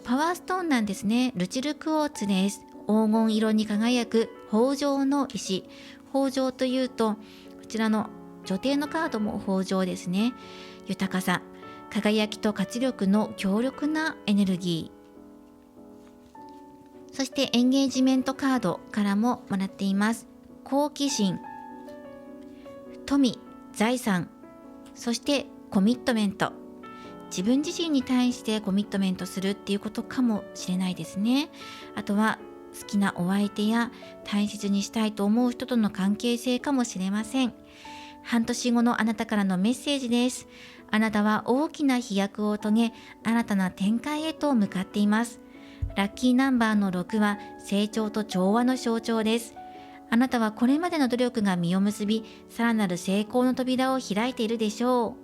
パワーストーンなんですね。ルチルクォーツです。黄金色に輝く豊穣の石。豊穣というと、こちらの女帝のカードも豊穣ですね。豊かさ、輝きと活力の強力なエネルギー。そしてエンゲージメントカードからももらっています。好奇心、富、財産、そしてコミットメント。自分自身に対してコミットメントするっていうことかもしれないですね。あとは好きなお相手や大切にしたいと思う人との関係性かもしれません。半年後のあなたからのメッセージです。あなたは大きな飛躍を遂げ、新たな展開へと向かっています。ラッキーナンバーの6は成長と調和の象徴です。あなたはこれまでの努力が実を結び、さらなる成功の扉を開いているでしょう。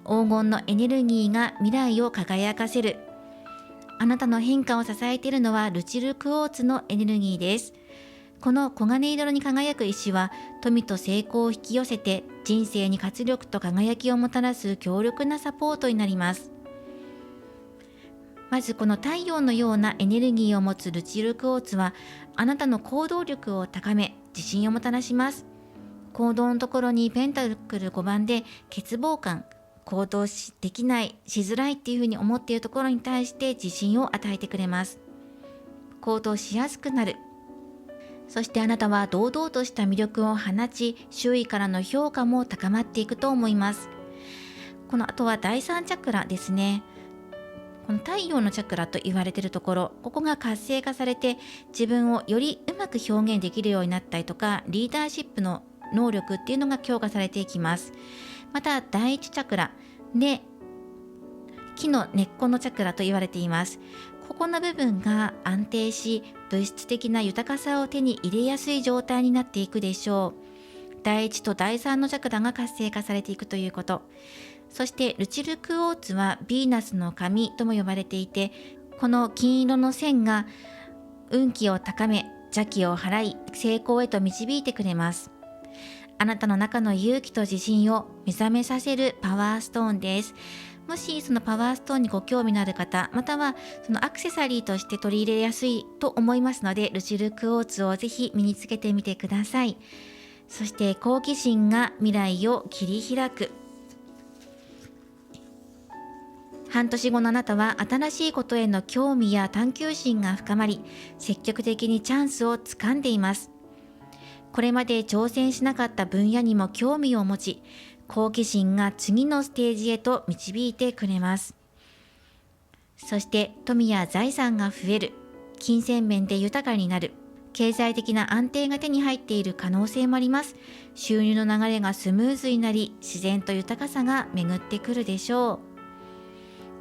黄金のエネルギーが未来を輝かせる。あなたの変化を支えているのはルチルクォーツのエネルギーです。この黄金色に輝く石は富と成功を引き寄せて、人生に活力と輝きをもたらす強力なサポートになります。まずこの太陽のようなエネルギーを持つルチルクォーツは、あなたの行動力を高め、自信をもたらします。行動のところにペンタクル5番で欠乏感、行動できない、しづらいっていうふうに思っているところに対して自信を与えてくれます。行動しやすくなる。そしてあなたは堂々とした魅力を放ち、周囲からの評価も高まっていくと思います。この後は第3チャクラですね。この太陽のチャクラと言われているところ、ここが活性化されて、自分をよりうまく表現できるようになったりとか、リーダーシップの能力っていうのが強化されていきます。また第1チャクラで木の根っこのチャクラと言われています。ここの部分が安定し、物質的な豊かさを手に入れやすい状態になっていくでしょう。第1と第3のチャクラが活性化されていくということ。そしてルチルクォーツはヴィーナスの髪とも呼ばれていて、この金色の線が運気を高め、邪気を払い、成功へと導いてくれます。あなたの中の勇気と自信を目覚めさせるパワーストーンです。もしそのパワーストーンにご興味のある方、またはそのアクセサリーとして取り入れやすいと思いますので、ルチルクォーツをぜひ身につけてみてください。そして好奇心が未来を切り開く。半年後のあなたは新しいことへの興味や探求心が深まり、積極的にチャンスをつかんでいます。これまで挑戦しなかった分野にも興味を持ち、好奇心が次のステージへと導いてくれます。そして富や財産が増える。金銭面で豊かになる。経済的な安定が手に入っている可能性もあります。収入の流れがスムーズになり、自然と豊かさが巡ってくるでしょ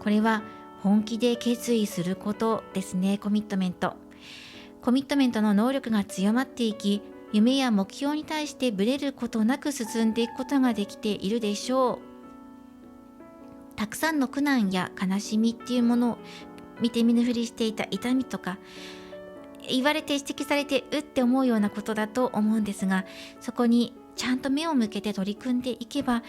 う。これは本気で決意することですね。コミットメントの能力が強まっていき、夢や目標に対してブレることなく進んでいくことができているでしょう。たくさんの苦難や悲しみっていうものを見て見ぬふりしていた痛みとか、言われて指摘されてって思うようなことだと思うんですが、そこにちゃんと目を向けて取り組んでいけば、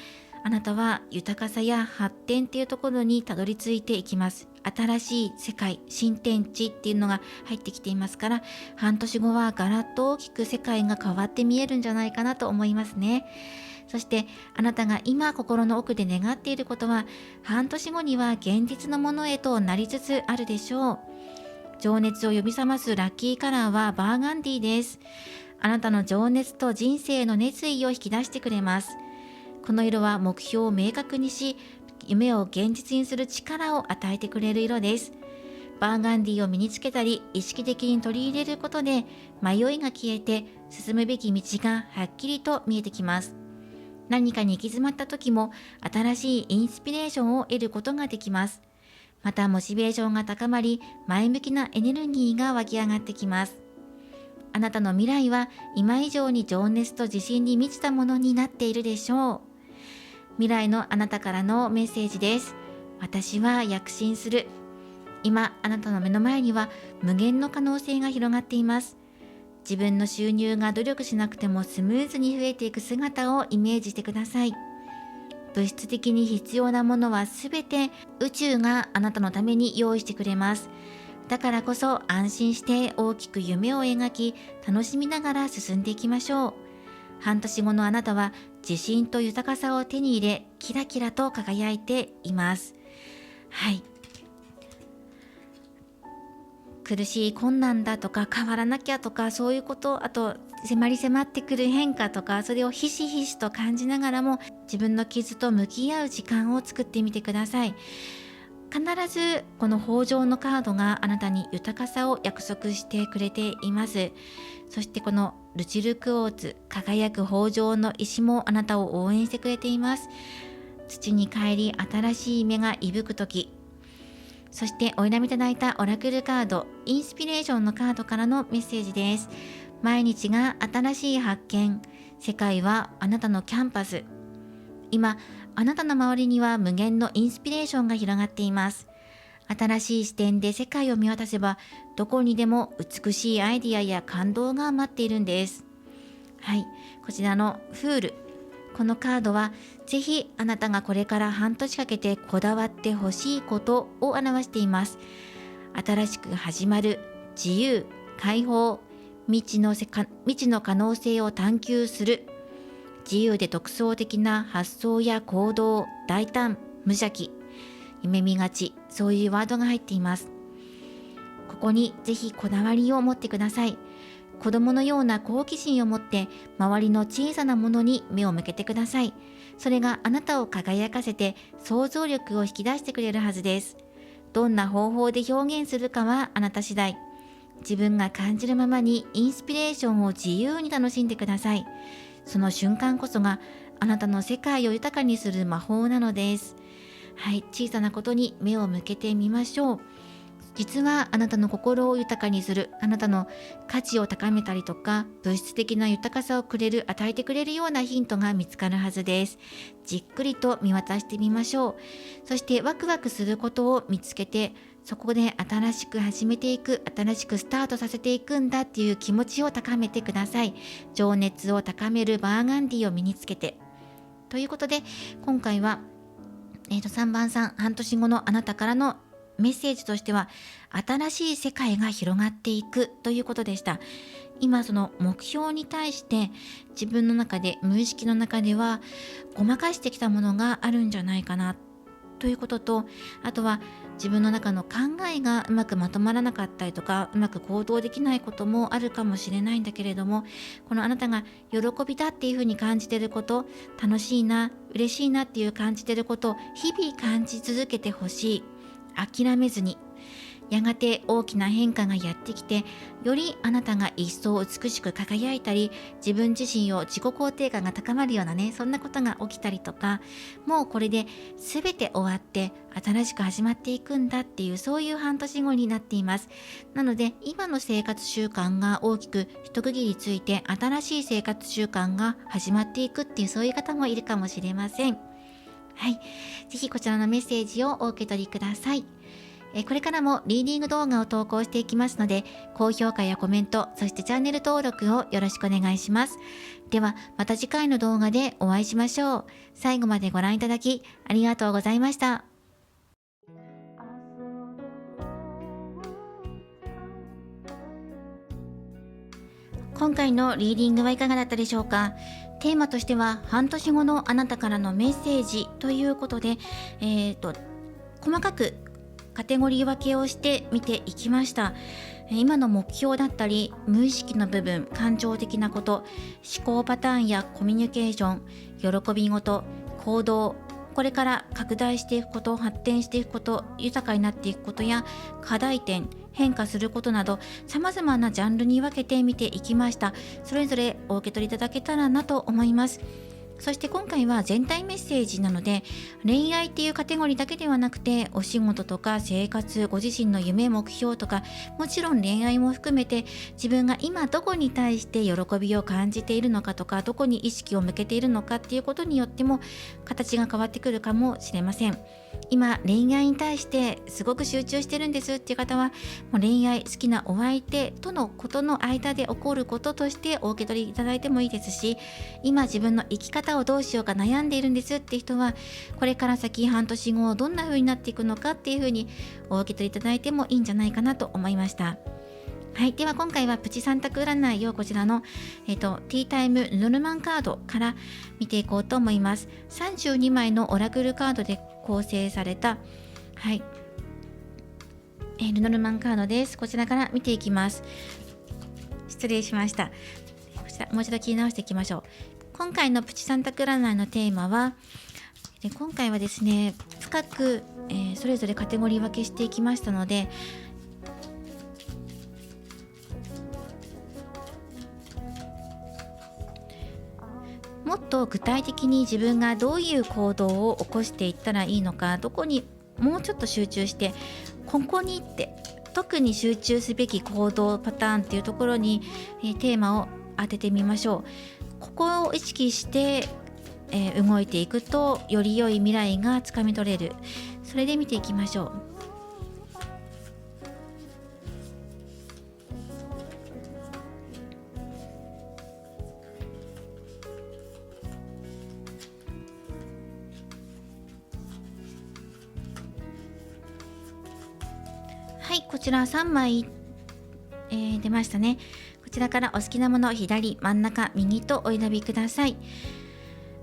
あなたは豊かさや発展っていうところにたどり着いていきます。新しい世界、新天地っていうのが入ってきていますから、半年後はガラッと大きく世界が変わって見えるんじゃないかなと思いますね。そしてあなたが今心の奥で願っていることは、半年後には現実のものへとなりつつあるでしょう。情熱を呼び覚ますラッキーカラーはバーガンディです。あなたの情熱と人生の熱意を引き出してくれます。この色は目標を明確にし、夢を現実にする力を与えてくれる色です。バーガンディを身につけたり、意識的に取り入れることで、迷いが消えて進むべき道がはっきりと見えてきます。何かに行き詰まった時も、新しいインスピレーションを得ることができます。またモチベーションが高まり、前向きなエネルギーが湧き上がってきます。あなたの未来は今以上に情熱と自信に満ちたものになっているでしょう。未来のあなたからのメッセージです。私は躍進する。今あなたの目の前には無限の可能性が広がっています。自分の収入が努力しなくてもスムーズに増えていく姿をイメージしてください。物質的に必要なものはすべて宇宙があなたのために用意してくれます。だからこそ安心して大きく夢を描き、楽しみながら進んでいきましょう。半年後のあなたは自信と豊かさを手に入れ、キラキラと輝いています。はい。苦しい困難だとか変わらなきゃとか、そういうこと、あと迫ってくる変化とか、それをひしひしと感じながらも自分の傷と向き合う時間を作ってみてください。必ずこの豊穣のカードがあなたに豊かさを約束してくれています。そしてこのルチルクォーツ、輝く豊穣の石もあなたを応援してくれています。土に帰り新しい芽が息吹くとき、そしてお選びいただいたオラクルカード、インスピレーションのカードからのメッセージです。毎日が新しい発見。世界はあなたのキャンパス。今、あなたの周りには無限のインスピレーションが広がっています。新しい視点で世界を見渡せば、どこにでも美しいアイディアや感動が待っているんです。はい、こちらのフール。このカードはぜひあなたがこれから半年かけてこだわってほしいことを表しています。新しく始まる、自由、解放、未知の可能性を探求する、自由で独創的な発想や行動、大胆、無邪気、夢見がち、そういうワードが入っています。ここにぜひこだわりを持ってください。子供のような好奇心を持って周りの小さなものに目を向けてください。それがあなたを輝かせて想像力を引き出してくれるはずです。どんな方法で表現するかはあなた次第。自分が感じるままにインスピレーションを自由に楽しんでください。その瞬間こそがあなたの世界を豊かにする魔法なのです。はい、小さなことに目を向けてみましょう。実はあなたの心を豊かにする、あなたの価値を高めたりとか、物質的な豊かさを与えてくれるようなヒントが見つかるはずです。じっくりと見渡してみましょう。そしてワクワクすることを見つけて、そこで新しく始めていく、新しくスタートさせていくんだっていう気持ちを高めてください。情熱を高めるバーガンディを身につけて。ということで、今回は、3番さん、半年後のあなたからのメッセージとしては、新しい世界が広がっていくということでした。今その目標に対して自分の中で、無意識の中ではごまかしてきたものがあるんじゃないかなということと、あとは自分の中の考えがうまくまとまらなかったりとか、うまく行動できないこともあるかもしれないんだけれども、このあなたが喜びだっていうふうに感じていること、楽しいな、嬉しいなっていう感じていることを日々感じ続けてほしい。諦めずに、やがて大きな変化がやってきて、よりあなたが一層美しく輝いたり、自分自身を自己肯定感が高まるようなね、そんなことが起きたりとか、もうこれで全て終わって新しく始まっていくんだっていう、そういう半年後になっています。なので今の生活習慣が大きく一区切りついて、新しい生活習慣が始まっていくっていう、そういう方もいるかもしれません。はい、ぜひこちらのメッセージをお受け取りください。これからもリーディング動画を投稿していきますので、高評価やコメント、そしてチャンネル登録をよろしくお願いします。ではまた次回の動画でお会いしましょう。最後までご覧いただきありがとうございました。今回のリーディングはいかがだったでしょうか。テーマとしては半年後のあなたからのメッセージということで、細かくカテゴリー分けをして見ていきました。今の目標だったり、無意識の部分、感情的なこと、思考パターンやコミュニケーション、喜び事、行動、これから拡大していくこと、発展していくこと、豊かになっていくことや課題点、変化することなど、様々なジャンルに分けて見ていきました。それぞれお受け取りいただけたらなと思います。そして今回は全体メッセージなので、恋愛っていうカテゴリーだけではなくて、お仕事とか生活、ご自身の夢目標とか、もちろん恋愛も含めて、自分が今どこに対して喜びを感じているのかとか、どこに意識を向けているのかっていうことによっても形が変わってくるかもしれません。今恋愛に対してすごく集中してるんですっていう方は、もう恋愛、好きなお相手とのことの間で起こることとしてお受け取りいただいてもいいですし、今自分の生き方をどうしようか悩んでいるんですっていう人は、これから先半年後どんな風になっていくのかっていう風にお受け取りいただいてもいいんじゃないかなと思いました。はい、では今回はプチ3択占いをこちらの、ティータイムルノルマンカードから見ていこうと思います。32枚のオラクルカードで構成された、はい、ルノルマンカードです。こちらから見ていきます。失礼しました。こちらもう一度切り直していきましょう。今回のプチ3択占いのテーマは、今回はですね、深く、それぞれカテゴリー分けしていきましたので、もっと具体的に自分がどういう行動を起こしていったらいいのか、どこにもうちょっと集中して、ここにって特に集中すべき行動パターンっていうところに、テーマを当ててみましょう。ここを意識して、動いていくとより良い未来がつかみ取れる。それで見ていきましょう。はい、こちら3枚、出ましたね。こちらからお好きなもの、左、真ん中、右とお選びください。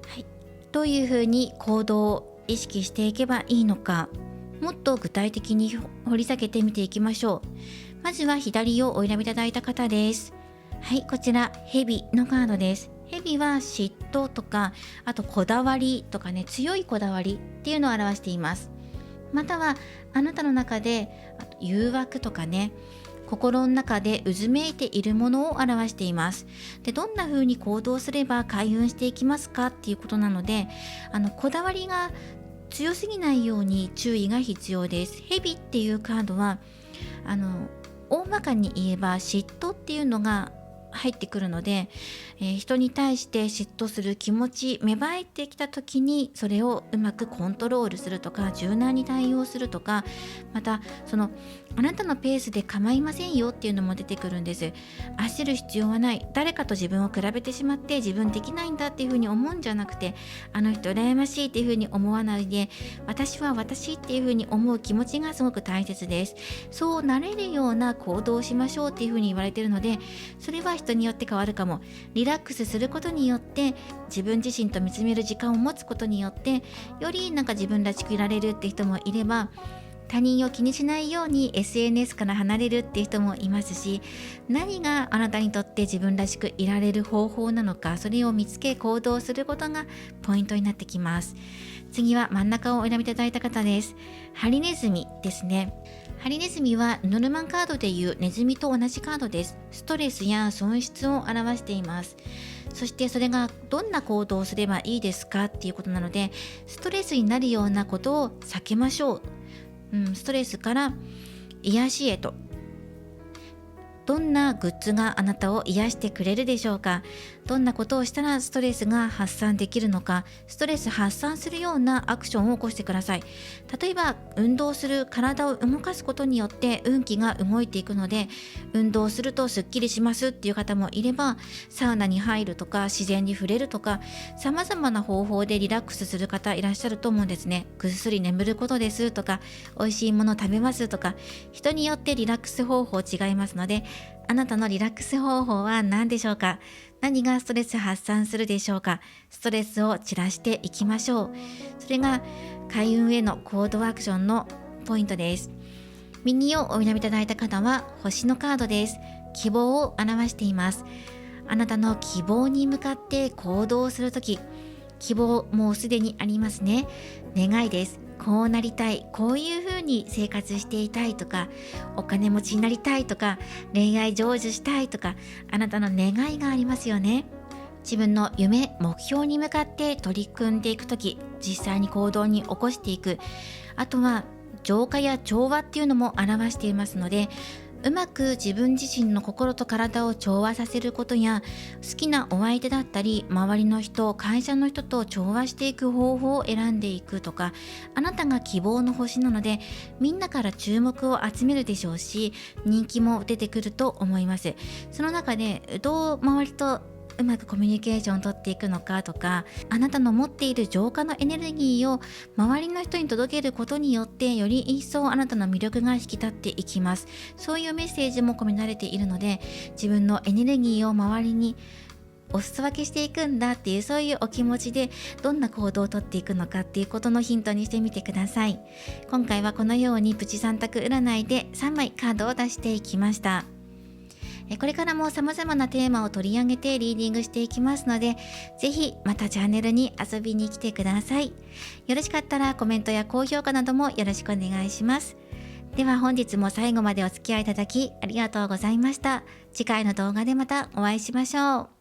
はい、どういうふうに行動を意識していけばいいのか、もっと具体的に掘り下げてみていきましょう。まずは左をお選びいただいた方です。はい、こちら蛇のカードです。蛇は嫉妬とか、あとこだわりとかね、強いこだわりっていうのを表しています。またはあなたの中で誘惑とかね、心の中で渦めいているものを表しています。で、どんな風に行動すれば開運していきますかっていうことなので、こだわりが強すぎないように注意が必要です。蛇っていうカードは大まかに言えば嫉妬っていうのが入ってくるので、人に対して嫉妬する気持ち芽生えてきた時に、それをうまくコントロールするとか、柔軟に対応するとか、またあなたのペースで構いませんよっていうのも出てくるんです。焦る必要はない。誰かと自分を比べてしまって自分できないんだっていうふうに思うんじゃなくて、あの人羨ましいっていうふうに思わないで、私は私っていうふうに思う気持ちがすごく大切です。そうなれるような行動をしましょうっていうふうに言われているので、それは人によって変わるかも。リラックスすることによって、自分自身と見つめる時間を持つことによって、より自分らしくいられるって人もいれば、他人を気にしないように SNS から離れるっていう人もいますし、何があなたにとって自分らしくいられる方法なのか、それを見つけ行動することがポイントになってきます。次は真ん中をお選びいただいた方です。ハリネズミですね。ハリネズミはノルマンカードでいうネズミと同じカードです。ストレスや損失を表しています。そしてそれがどんな行動をすればいいですかっていうことなので、ストレスになるようなことを避けましょう。ストレスから癒しへと。どんなグッズがあなたを癒してくれるでしょうか。どんなことをしたらストレスが発散できるのか、ストレス発散するようなアクションを起こしてください。例えば運動する、体を動かすことによって運気が動いていくので、運動するとすっきりしますっていう方もいれば、サウナに入るとか自然に触れるとか、様々な方法でリラックスする方いらっしゃると思うんですね。ぐっすり眠ることですとか、美味しいもの食べますとか、人によってリラックス方法違いますので、あなたのリラックス方法は何でしょうか。何がストレス発散するでしょうか。ストレスを散らしていきましょう。それが開運への行動アクションのポイントです。右をお選びいただいた方は星のカードです。希望を表しています。あなたの希望に向かって行動するとき、希望もうすでにありますね。願いです。こうなりたい、こういう風に生活していたいとか、お金持ちになりたいとか、恋愛成就したいとか、あなたの願いがありますよね。自分の夢、目標に向かって取り組んでいくとき、実際に行動に起こしていく。あとは浄化や調和っていうのも表していますので、うまく自分自身の心と体を調和させることや、好きなお相手だったり周りの人、会社の人と調和していく方法を選んでいくとか、あなたが希望の星なのでみんなから注目を集めるでしょうし、人気も出てくると思います。その中でどう周りとうまくコミュニケーションをとっていくのかとか、あなたの持っている浄化のエネルギーを周りの人に届けることによって、より一層あなたの魅力が引き立っていきます。そういうメッセージも込められているので、自分のエネルギーを周りにお裾分けしていくんだっていう、そういうお気持ちでどんな行動をとっていくのかっていうことのヒントにしてみてください。今回はこのようにプチ3択占いで3枚カードを出していきました。これからも様々なテーマを取り上げてリーディングしていきますので、ぜひまたチャンネルに遊びに来てください。よろしかったらコメントや高評価などもよろしくお願いします。では本日も最後までお付き合いいただきありがとうございました。次回の動画でまたお会いしましょう。